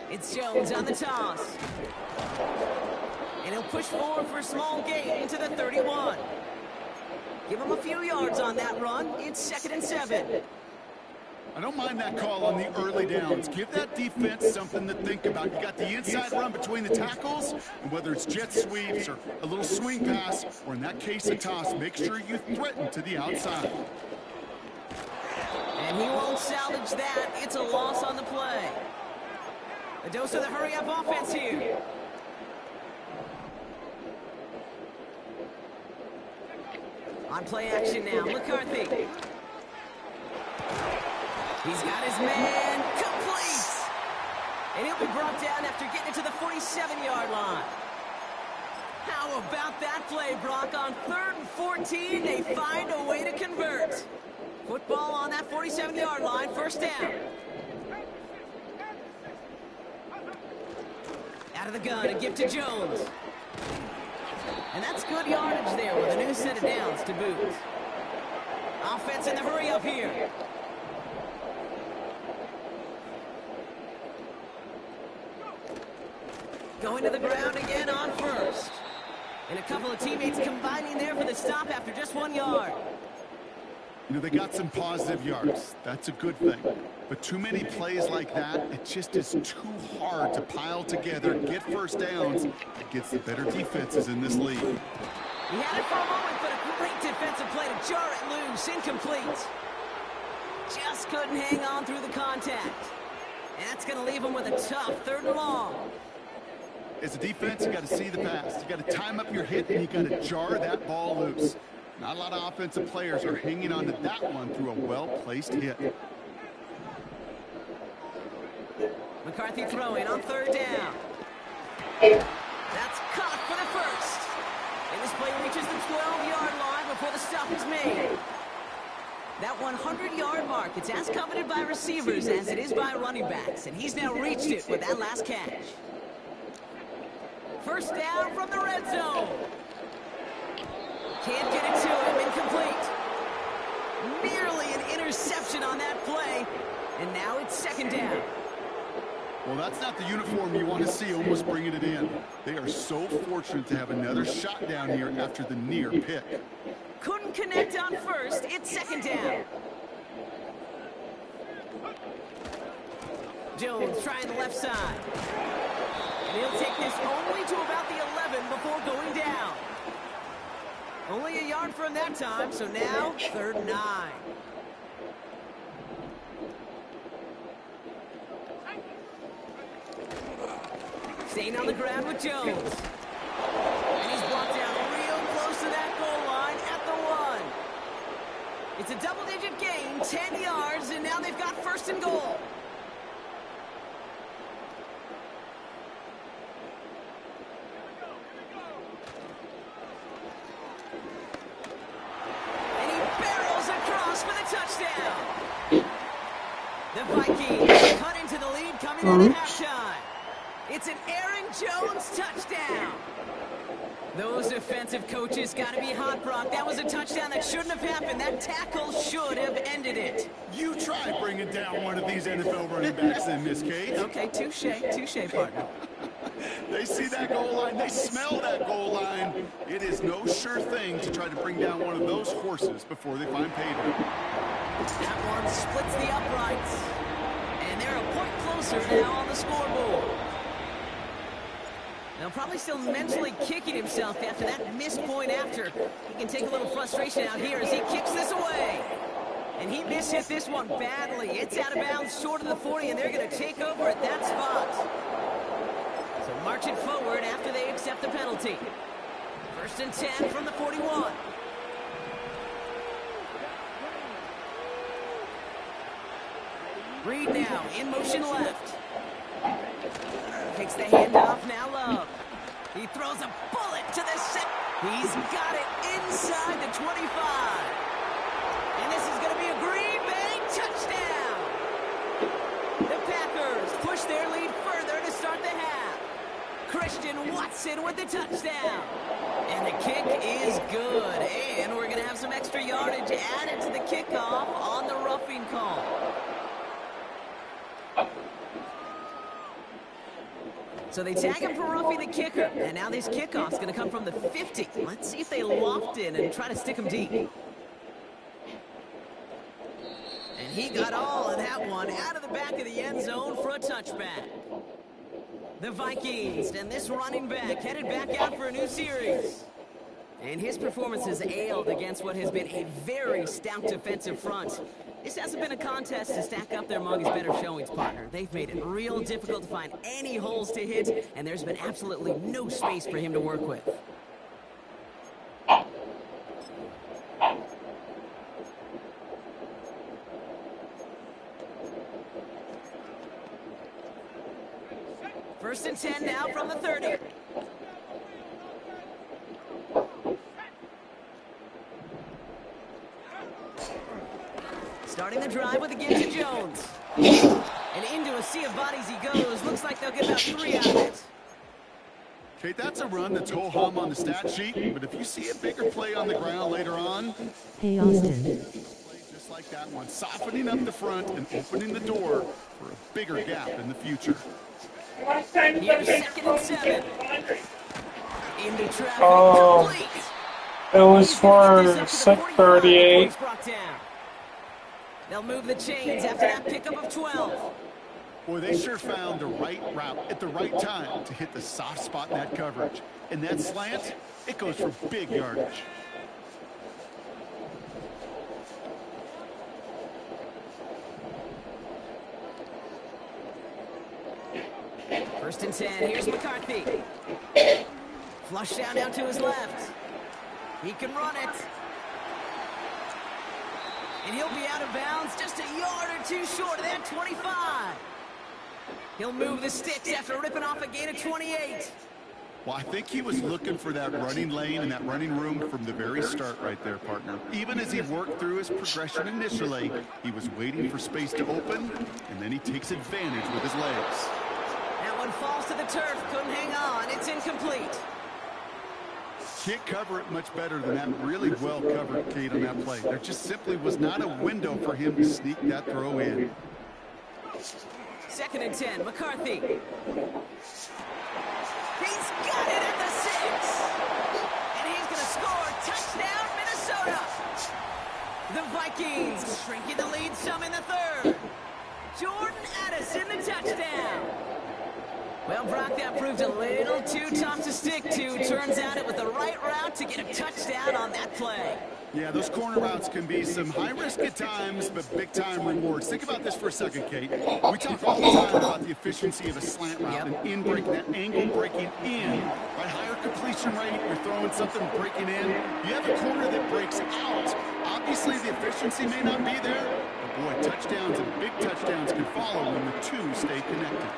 It's Jones on the toss. And he'll push forward for a small gain into the 31. Give him a few yards on that run. It's 2nd and 7. I don't mind that call on the early downs. Give that defense something to think about. You got the inside run between the tackles, and whether it's jet sweeps or a little swing pass, or in that case a toss, make sure you threaten to the outside. And he won't salvage that. It's a loss on the play. A dose of the hurry-up offense here. On play action now, McCarthy. He's got his man complete. And he'll be brought down after getting it to the 47-yard line. How about that play, Brock? On 3rd and 14, they find a way to convert. Football on that 47-yard line, first down. Out of the gun, a give to Jones. And that's good yardage there with a new set of downs to boot. Offense in the hurry up here. Going to the ground again on 1st. And a couple of teammates combining there for the stop after just 1 yard. You know, they got some positive yards. That's a good thing. But too many plays like that, it just is too hard to pile together, get first downs against the better defenses in this league. He had it for a moment, but a great defensive play to jar it loose. Incomplete. Just couldn't hang on through the contact. And that's going to leave him with a tough 3rd and long. As a defense, you got to see the pass. You got to time up your hit, and you got to jar that ball loose. Not a lot of offensive players are hanging on to that one through a well-placed hit. McCarthy throwing on 3rd down. That's caught for the 1st. And this play reaches the 12-yard line before the stop is made. That 100-yard mark, it's as coveted by receivers as it is by running backs. And he's now reached it with that last catch. First down from the red zone. Can't get it to him. Incomplete. Nearly an interception on that play. And now it's 2nd down. Well, that's not the uniform you want to see almost bringing it in. They are so fortunate to have another shot down here after the near pick. Couldn't connect on 1st. It's 2nd down. Jones trying the left side. And he'll take this only to about the 11 before going down. Only a yard from that time, so now 3rd and 9. Staying on the ground with Jones. And he's brought down real close to that goal line at the 1. It's a double-digit gain, 10 yards, and now they've got first and goal. And he barrels across for the touchdown. The Vikings cut into the lead coming out of halftime. It's an Aaron Jones touchdown. Those defensive coaches got to be hot, Brock. That was a touchdown that shouldn't have happened. That tackle should have ended it. You try bringing down one of these NFL running backs then, Miss Kate. Okay, touche, partner. They see that goal line. They smell that goal line. It is no sure thing to try to bring down one of those horses before they find paydirt. That one splits the uprights. And they're a point closer now on the scoreboard. Now, probably still mentally kicking himself after that missed point after. He can take a little frustration out here as he kicks this away. And he mishit this one badly. It's out of bounds short of the 40, and they're going to take over at that spot. So marching forward after they accept the penalty. First and 10 from the 41. Reed now in motion left. Takes the handoff, now Love. He throws a bullet to the set. He's got it inside the 25. And this is going to be a Green Bay touchdown. The Packers push their lead further to start the half. Christian Watson with the touchdown. And the kick is good. And we're going to have some extra yardage added to the kickoff on the roughing call. So they tag him for roughing the kicker. And now this kickoff's going to come from the 50. Let's see if they loft in and try to stick him deep. And he got all of that one out of the back of the end zone for a touchback. The Vikings and this running back headed back out for a new series. And his performance has ailed against what has been a very stout defensive front. This hasn't been a contest to stack up there among his better showings, partner. They've made it real difficult to find any holes to hit, and there's been absolutely no space for him to work with. First and 10 now from the 30. Starting the drive with a give to Jones. And into a sea of bodies he goes. Looks like they'll get about 3 out of it. Kate, that's a run that's ho-hum on the stat sheet, but if you see a bigger play on the ground later on... Hey, Austin. Just like that one, softening up the front and opening the door for a bigger gap in the future. Here's second and 7. Into traffic, complete. It was for 638. They'll move the chains after that pickup of 12. Boy, they sure found the right route at the right time to hit the soft spot in that coverage. And that slant, it goes for big yardage. First and 10, here's McCarthy. Flush down to his left. He can run it. And he'll be out of bounds just a yard or two short of that 25. He'll move the sticks after ripping off a gain of 28. Well, I think he was looking for that running lane and that running room from the very start right there, partner. Even as he worked through his progression initially, he was waiting for space to open, and then he takes advantage with his legs. That one falls to the turf, couldn't hang on. It's incomplete. Can't cover it much better than that really well covered, Kate, on that play. There just simply was not a window for him to sneak that throw in. Second and 10, McCarthy. He's got it at the 6. And he's going to score. Touchdown, Minnesota. The Vikings shrinking the lead some in the third. Jordan Addison, the touchdown. Well, Brock, that proved a little too tough to stick to. Turns out it was the right route to get a touchdown on that play. Yeah, those corner routes can be some high risk at times, but big-time rewards. Think about this for a second, Kate. We talk all the time about the efficiency of a slant route and in breaking, that angle breaking in. By higher completion rate, you're throwing something breaking in. You have a corner that breaks out. Obviously, the efficiency may not be there, but boy, touchdowns and big touchdowns can follow when the two stay connected.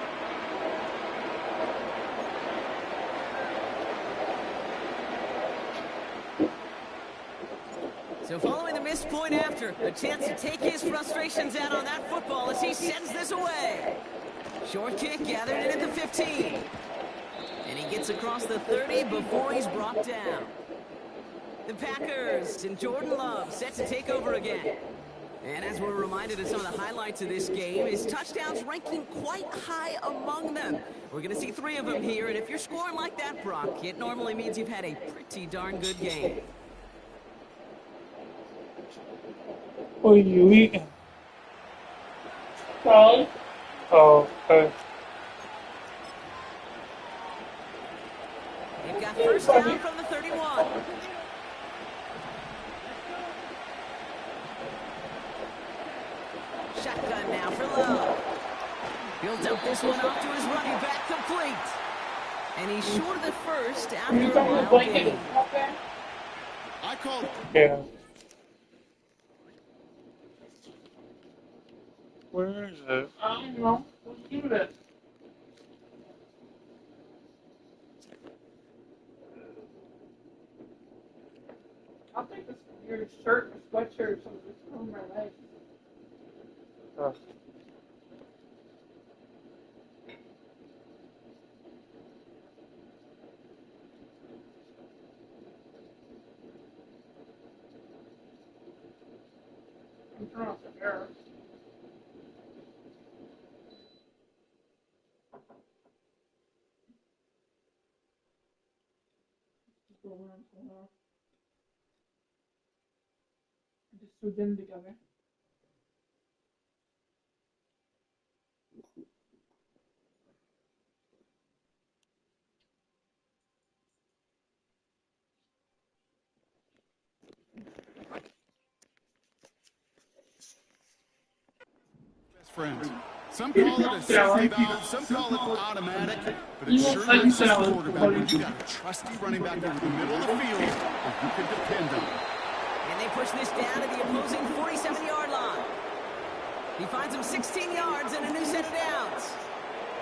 So following the missed point after, a chance to take his frustrations out on that football as he sends this away. Short kick gathered in at the 15. And he gets across the 30 before he's brought down. The Packers and Jordan Love set to take over again. And as we're reminded of some of the highlights of this game, his touchdowns ranking quite high among them. We're going to see 3 of them here, and if you're scoring like that, Brock, it normally means you've had a pretty darn good game. What are you eating? Oh, okay. They've got first down from the 31. Shotgun now for Love. Builds up this one off to his running back, complete. And he's short of the first after a wild game. I called. Yeah. Where is it? I don't know. Let's do that. I'll take this, your shirt or sweatshirt or something on my leg. I'm turning off the air. Just threw them together. Best friend. Some call it a safety valve, some call it automatic, but it sure is a quarterback when you got a trusty running back over the middle of the field that you can depend on. And they push this down to the opposing 47-yard line. He finds him 16 yards and a new set of downs.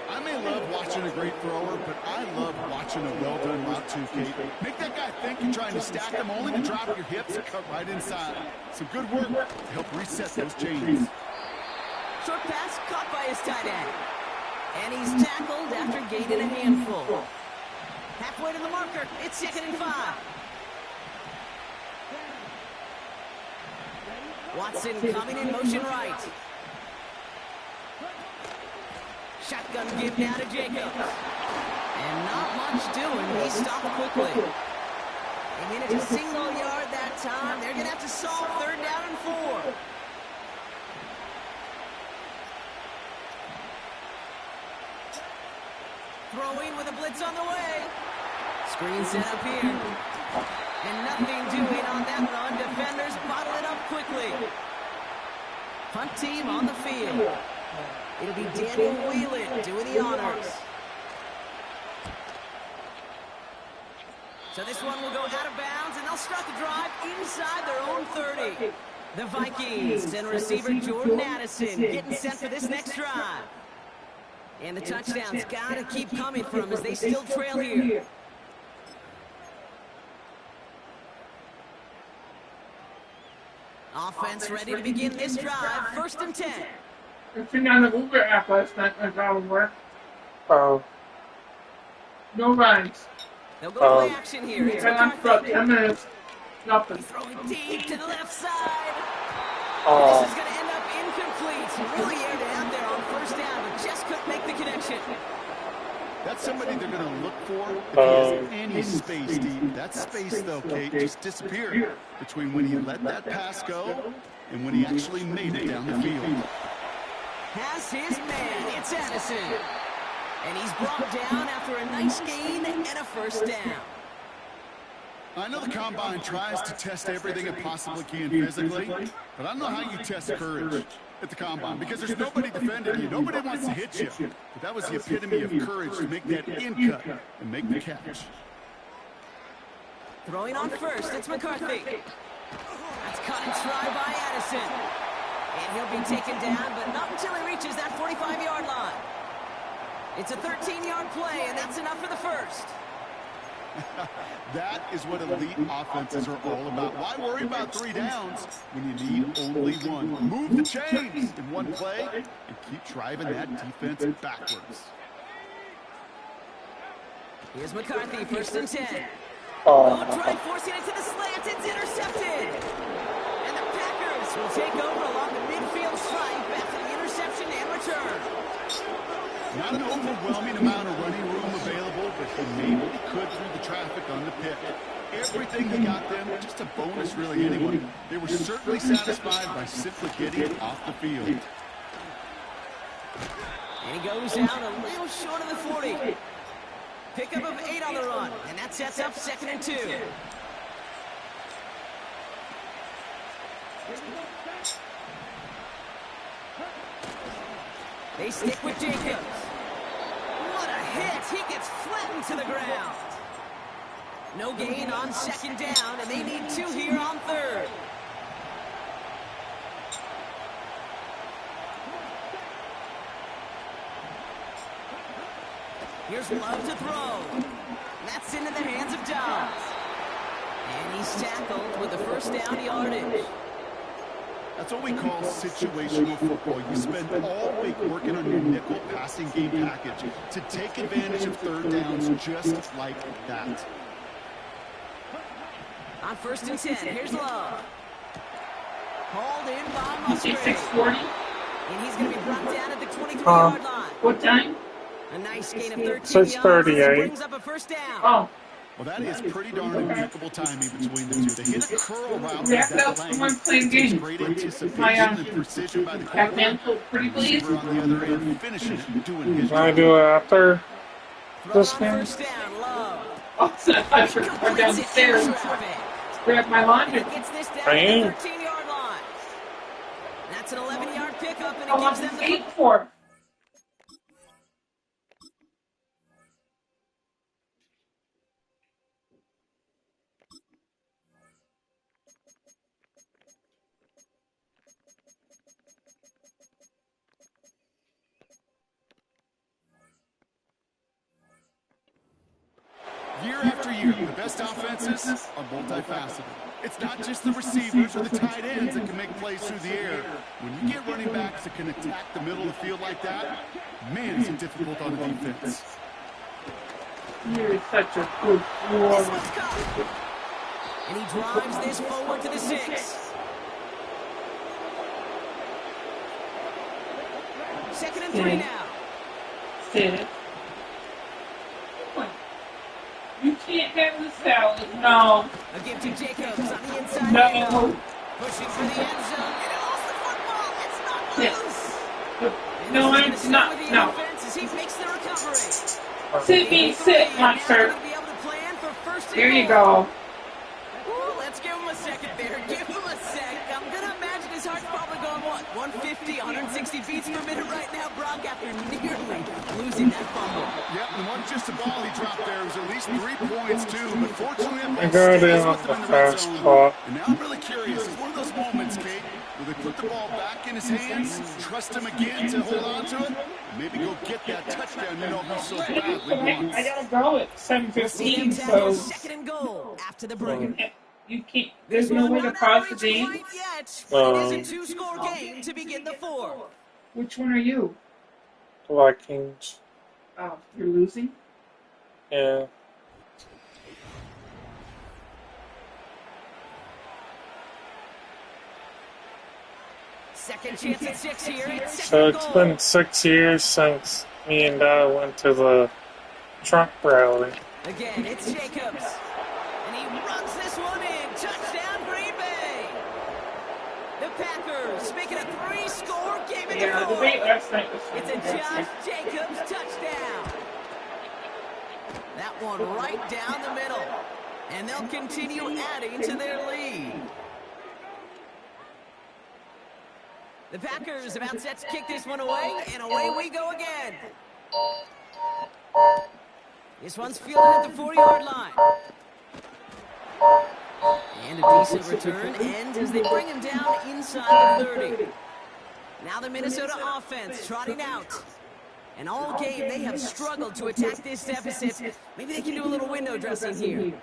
I may love watching a great thrower, but I love watching a well-done route too, Kate. Make that guy think you're trying to stack him only to drop your hips and cut right inside. Some good work to help reset those chains. Short pass caught by his tight end. And he's tackled after gaining a handful. Halfway to the marker, it's 2nd and 5. Watson coming in motion right. Shotgun give now to Jacobs. And not much doing. He stopped quickly. They managed a single yard that time. They're going to have to solve 3rd down and 4. Throwing with a blitz on the way. Screen set up here. And nothing doing on that run. Defenders bottle it up quickly. Punt team on the field. It'll be Daniel Whelan doing the honors. So this one will go out of bounds, and they'll start the drive inside their own 30. The Vikings and receiver Jordan Addison getting set for this next drive. And the touchdowns got to keep coming from them as they still trail here. Offense ready to begin this drive. 1st and 10. I think on the Uber app last night when I was work. Oh. No runs. They'll go play action here. It's And I'm for about 10 minutes. Nothing. throwing deep to the left side. Oh. This is going to end up incomplete. Really aired it out there on 1st down, but just couldn't make the connection. That's somebody they're going to look for if he has any space deep. That space, though, Kate, just disappeared between when he let that pass go and when he actually made it down the field. Has his man. It's Addison. And he's brought down after a nice gain and a first down. I know the Combine tries to test everything it possibly can physically, but I don't know how you test courage at the Combine because there's nobody defending you. Nobody wants to hit you. But that was the epitome of courage to make that in cut and make the catch. Throwing on first, it's McCarthy. That's cut and try by Addison. And he'll be taken down, but not until he reaches that 45-yard line. It's a 13-yard play, and that's enough for the first. That is what elite offenses are all about. Why worry about 3 downs when you need only 1? Move the chains in one play and keep driving that defense backwards. Here's McCarthy, 1st and 10. Oh, Try forcing it to the slant. It's intercepted. And the Packers will take over along the midfield stripe after the interception and return. Not an overwhelming amount of running room available, but he made what he could through the traffic on the pick. Everything he got them, just a bonus really anyway. They were certainly satisfied by simply getting off the field. And he goes down a little short of the 40. Pickup of 8 on the run, and that sets up 2nd and 2. They stick with Jacobs. What a hit! He gets flattened to the ground. No gain on 2nd down, and they need 2 here on 3rd. Here's Love to throw. That's into the hands of Dobbs. And he's tackled with a 1st down yardage. That's what we call situational football. You spend all week working on your nickel passing game package to take advantage of 3rd downs just like that. On 1st and 10, here's Love. Hauled in by Musgrave. 6:40. And he's going to be brought down at the 23-yard line. What time? A nice gain of 13 6:38. yards. Brings up a 1st down. Oh. Well, that is pretty darn impeccable timing between the two. They hit a curl route Yeah, like that that's length. someone playing Takes games. great anticipation My, and precision by the quarterback. Pretty please. Receiver on the other end, finishing it and doing his can I job. do it after Throw this on game? 1st down, Love. Oh, so I should run downstairs and grab my laundry. Gets this down I to am. the 13-yard line. That's an 11-yard pickup, and How it long gives is them this the... game for? Year after year, the best offenses are multifaceted. It's not just the receivers or the tight ends that can make plays through the air. When you get running backs that can attack the middle of the field like that, man, is it difficult on the defense. You're such a good This boy. one's caught. And he drives this forward to the 6. 2nd and 3 now. Sit. You can't have the salad. No. A give to Jacobs on the inside. No. Pushing for the end zone, and it lost the football. It's not Sit. loose. No, And it's this is not. with the No. offense as he makes the recovery. Sit, me, sit, monster. Now be able to plan for 1st and There you goal. go. Ooh, let's give him a second there. Give him a sec. I'm going to imagine his heart's probably going, what, 150, 160 beats per minute right now, Brock, after nearly losing that fumble. Yep, and wasn't just a ball he dropped there. It was at least 3 points, too. But fortunately, I got in on the fast spot. And now I'm really curious. It's one of those moments, Kate, where they put the ball back in his hands, trust him again to hold on to it, and maybe go get that touchdown you know he so badly wants. I gotta go at 7:15, so 2nd and goal after the break. you can't. There's no way to pause the game. Quite yet, but it is a 2-score game to begin the 4th. Which one are you? Vikings. Oh, you're losing. Yeah. Second chance at 6 here. It's So second it's goal. been 6 years since me and Dad went to the Trump rally. Again, it's Jacobs. And he runs this one in. Touchdown, Green Bay. The Packers, making a 3-score game in the Yeah, the fourth. debate last night was It's a Josh Jacobs touchdown. That one right down the middle. And they'll continue adding to their lead. The Packers about set to kick this one away, and away we go again. This one's fielded at the 40-yard line. And a decent return ends as they bring him down inside the 30. Now the Minnesota offense trotting out. And all game they have struggled to attack this deficit. Maybe they can do a little window dressing here.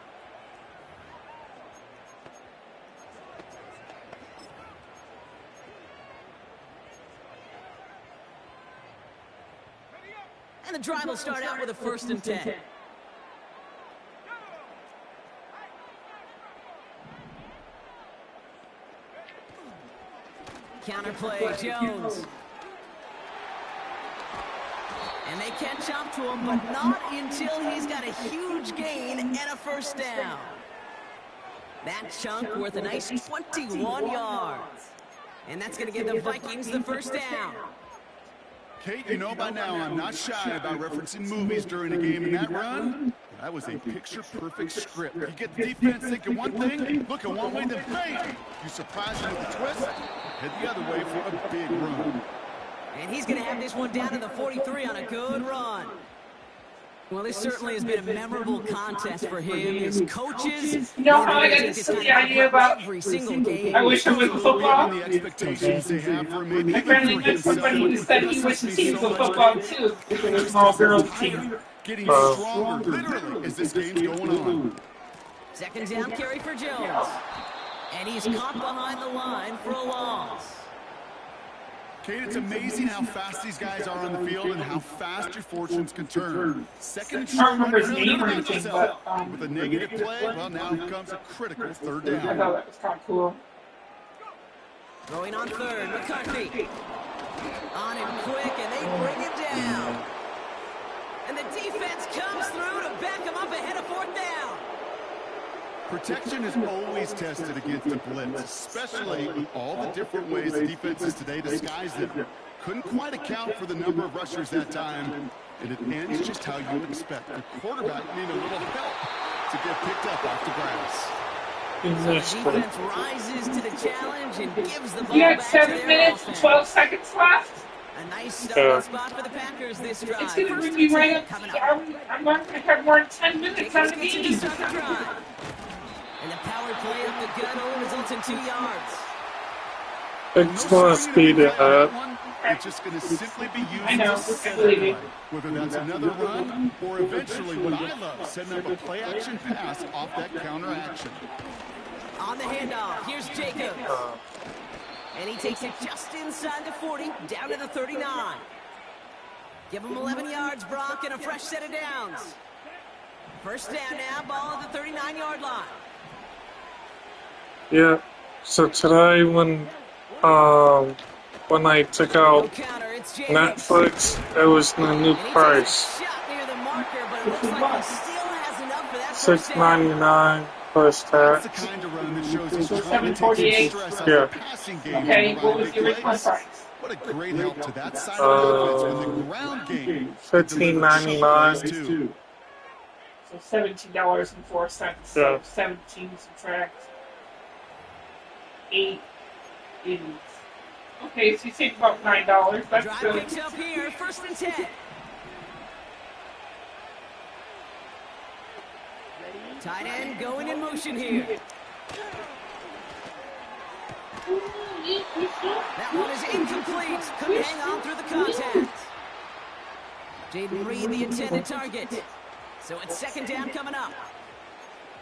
And the drive will start out with a 1st and 10. Counterplay, Jones. And they catch up to him, but not until he's got a huge gain and a 1st down. That chunk worth a nice 21 yards. And that's going to give the Vikings the 1st down. Kate, you know by now I'm not shy about referencing movies during a game, and that run, that was a picture-perfect script. You get the defense thinking one thing, looking one way, then bang! You surprise them with a twist, head the other way for a big run. And he's going to have this one down to the 43 on a good run. Well, this certainly has been a memorable contest for him. His coaches, you know how I got this silly idea about every single game. I wish I was a football? The expectations they have for him. I finally met somebody who said he wishes he was a football too. A small girls team. Getting stronger, literally, as this game's going on. 2nd down carry for Jones. And he's caught behind the line for a loss. Kate, it's amazing how fast these guys are on the field and how fast your fortunes can turn. 2nd and short, I don't remember his name or anything, but with a negative play, well, now comes a critical 3rd I down. thought that was kind of cool. Throwing on 3rd, McCarthy. On him quick, and they bring him down. And the defense comes through to back him up ahead of 4th down. Protection is always tested against the blitz, especially all the different ways the defenses today disguise them. Couldn't quite account for the number of rushers that time, and it ends just how you expect. The quarterback needed a little help to get picked up off the grass. So the defense rises to the challenge and gives the ball You got back 7 to their minutes and offense. 12 seconds left. A nice starting spot for the Packers this drive. It's going to First bring me and right 10 up coming to I'm going to have more than 10 minutes on the Gets it to game. start the drive. And the power play up the gut only results in 2 yards. It's gonna speed it up. It's just going to simply be used I know, to set I believe you. up, whether that's another run or eventually what I love, setting up a play-action pass off that counter action. On the handoff, here's Jacobs. And he takes it just inside the 40, down to the 39. Give him 11 yards, Brock, and a fresh set of downs. 1st down now, ball at the 39-yard line. Yeah. So today when I took out No counter, it's Jacobs. Netflix, it was the new And he price. takes a shot near the marker, but it looks like he still has enough for that first down. $6.99 plus That's the tax. kind of run that shows he's trying to take 748. some stress out Yeah. of the passing game. Okay, and what was big the original plays. price? What a great help to that side of the offense when the ground game. $15.99. too. So $17.04. Yeah. So 17 subtract 8 is. Okay, so you saved about $9. That's Drive good. picks up here, 1st and 10. Tight end going in motion here. That one is incomplete. Couldn't hang on through the contact. Jaden Reed, the intended target. So it's 2nd down coming up.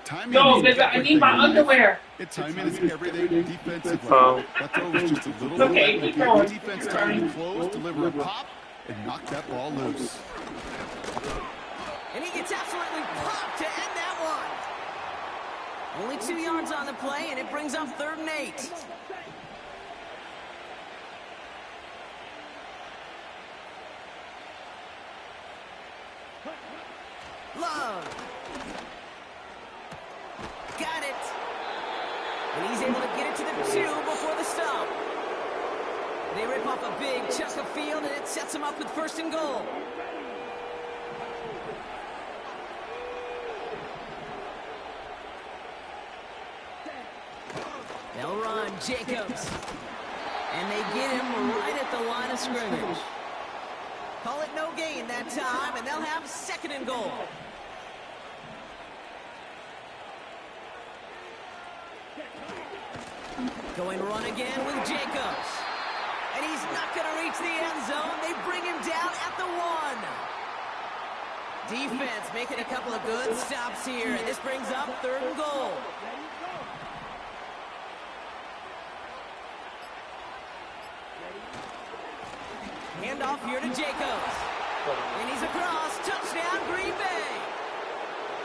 Timing No, is baby, I need my underwear. Timing is everything defensively. Oh. That throw was just a little Okay, bit keep late. going. The defense time to close, deliver a pop, and knock that ball loose. And he gets absolutely popped to end that one. Only 2 yards on the play, and it brings up 3rd and 8. Love. Got it. And he's able to get it to the 2 before the stop. snap off a big chunk of field, and it sets him up with 1st and goal. They'll run Jacobs. And they get him right at the line of scrimmage. Call it no gain that time, and they'll have 2nd and goal. Going run again with Jacobs. And he's not going to reach the end zone. They bring him down at the 1. Defense making a couple of good stops here, and this brings up 3rd and goal. Handoff here to Jacobs. And he's across. Touchdown, Green Bay.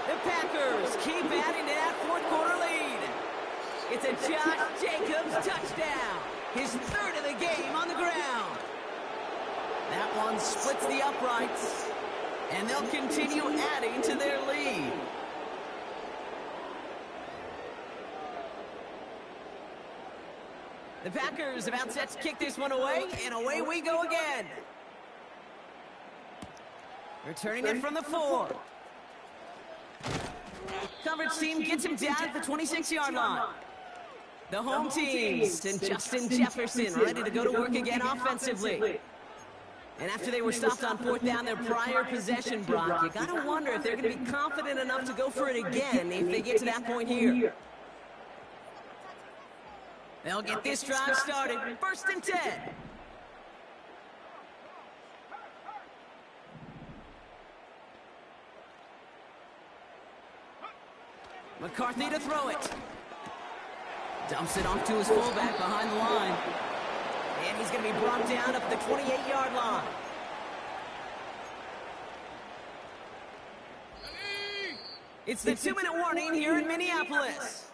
The Packers keep adding to that 4th quarter lead. It's a Josh Jacobs touchdown. His 3rd of the game on the ground. That one splits the uprights. And they'll continue adding to their lead. The Packers about set to kick this one away, and away we go again. Returning it from the 4. Coverage team gets him down at the 26-yard line. The home team sent Justin Jefferson ready to go to work again offensively. And after they were stopped on 4th down their prior possession, Brock, you got to wonder if they're going to be confident enough to go for it again if they get to that point here. They'll get this drive started. 1st and 10. McCarthy to throw it. Dumps it off to his fullback behind the line. And he's going to be brought down up the 28-yard line. It's the 2-minute warning here in Minneapolis.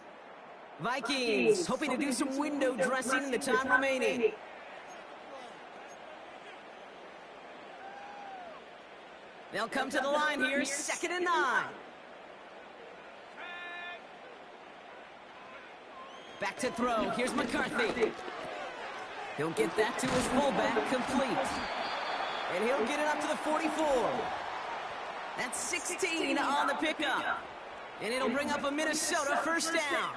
Vikings hoping to do some window dressing in the time remaining. They'll come to the line here, 2nd and 9. Back to throw. Here's McCarthy. He'll get that to his fullback, complete. And he'll get it up to the 44. That's 16 on the pickup. And it'll bring up a Minnesota 1st down.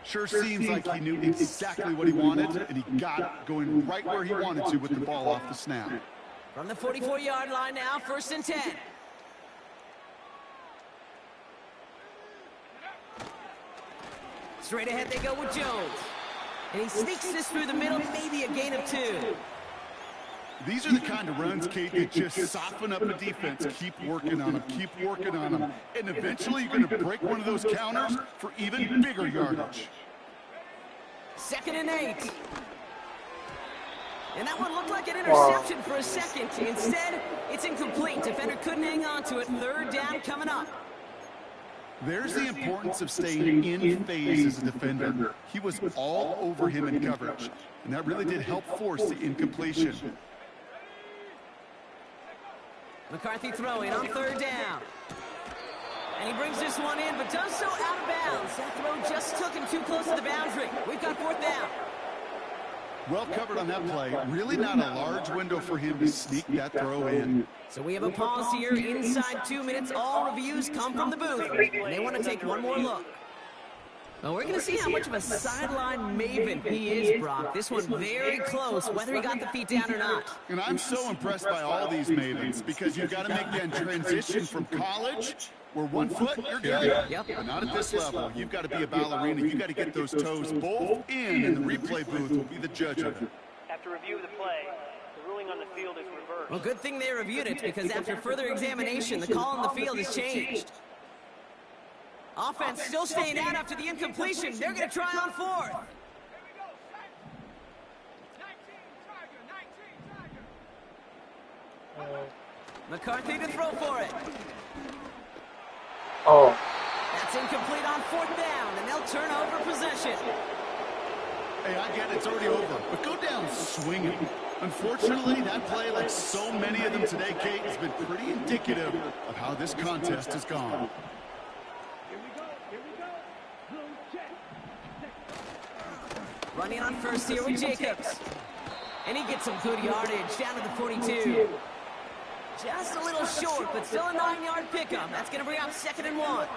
Sure seems like he knew exactly what he wanted, and he got going right where he wanted to with the ball off the snap. From the 44-yard line now, 1st and 10. Straight ahead they go with Jones. And he sneaks this through the middle, maybe a gain of 2. These are the kind of runs, Kate, that just soften up the defense. Keep working on them, keep working on them. And eventually you're going to break one of those counters for even bigger yardage. 2nd and 8. And that one looked like an interception for a second. Instead, it's incomplete. Defender couldn't hang on to it. 3rd down coming up. There's the importance of staying in phase as a defender. He was all over him in coverage, and that really did help force the incompletion. McCarthy throwing on 3rd down. And he brings this one in, but does so out of bounds. That throw just took him too close to the boundary. We've got 4th down. Well covered on that play. Really not a large window for him to sneak that throw in. So we have a pause here inside 2 minutes. All reviews come from the booth, and they want to take one more look. Well, we're going to see how much of a sideline maven he is, Brock. This one very close, whether he got the feet down or not. And I'm so impressed by all these mavens because you've got to make that transition from college, where 1 foot, you're good. Yep. But not at this level. You've got to be a ballerina. You've got to get those toes both in, and the replay booth will be the judge of it. After review of the play, the ruling on the field is reversed. Well, good thing they reviewed it, because after further examination, the call on the field has changed. Offense still staying out after the incompletion. They're going to try on 4th. McCarthy to throw for it. Oh. That's incomplete on 4th down, and they'll turn over possession. Hey, I get it, it's already over, but go down swinging. Unfortunately, that play, like so many of them today, Kate, has been pretty indicative of how this contest has gone. Running on 1st here with Jacobs. And he gets some good yardage down to the 42. Just a little short, but still a 9-yard pickup. That's going to bring up 2nd and 1.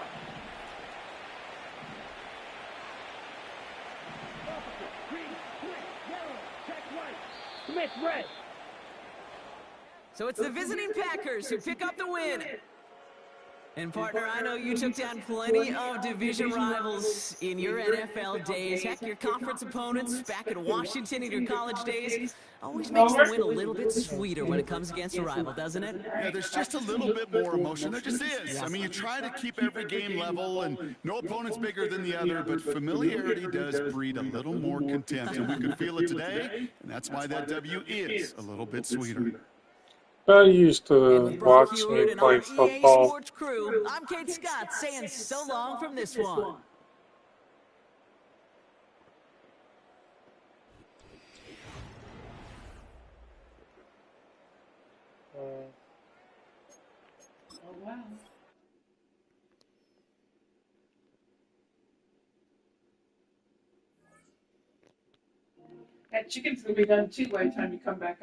So it's the visiting Packers who pick up the win. And partner, I know you took down plenty of division rivals in your NFL days. Heck, your conference opponents back in Washington in your college days always makes the win a little bit sweeter when it comes against a rival, doesn't it? Yeah, there's just a little bit more emotion. There just is. I mean, you try to keep every game level, and no opponent's bigger than the other, but familiarity does breed a little more contempt, and we could feel it today, and that's why that W is a little bit sweeter. I used to watch me play football. Sports crew, I'm Kate Scott saying so long from this one. Oh, wow. That chicken's going to be done too by the time you come back up.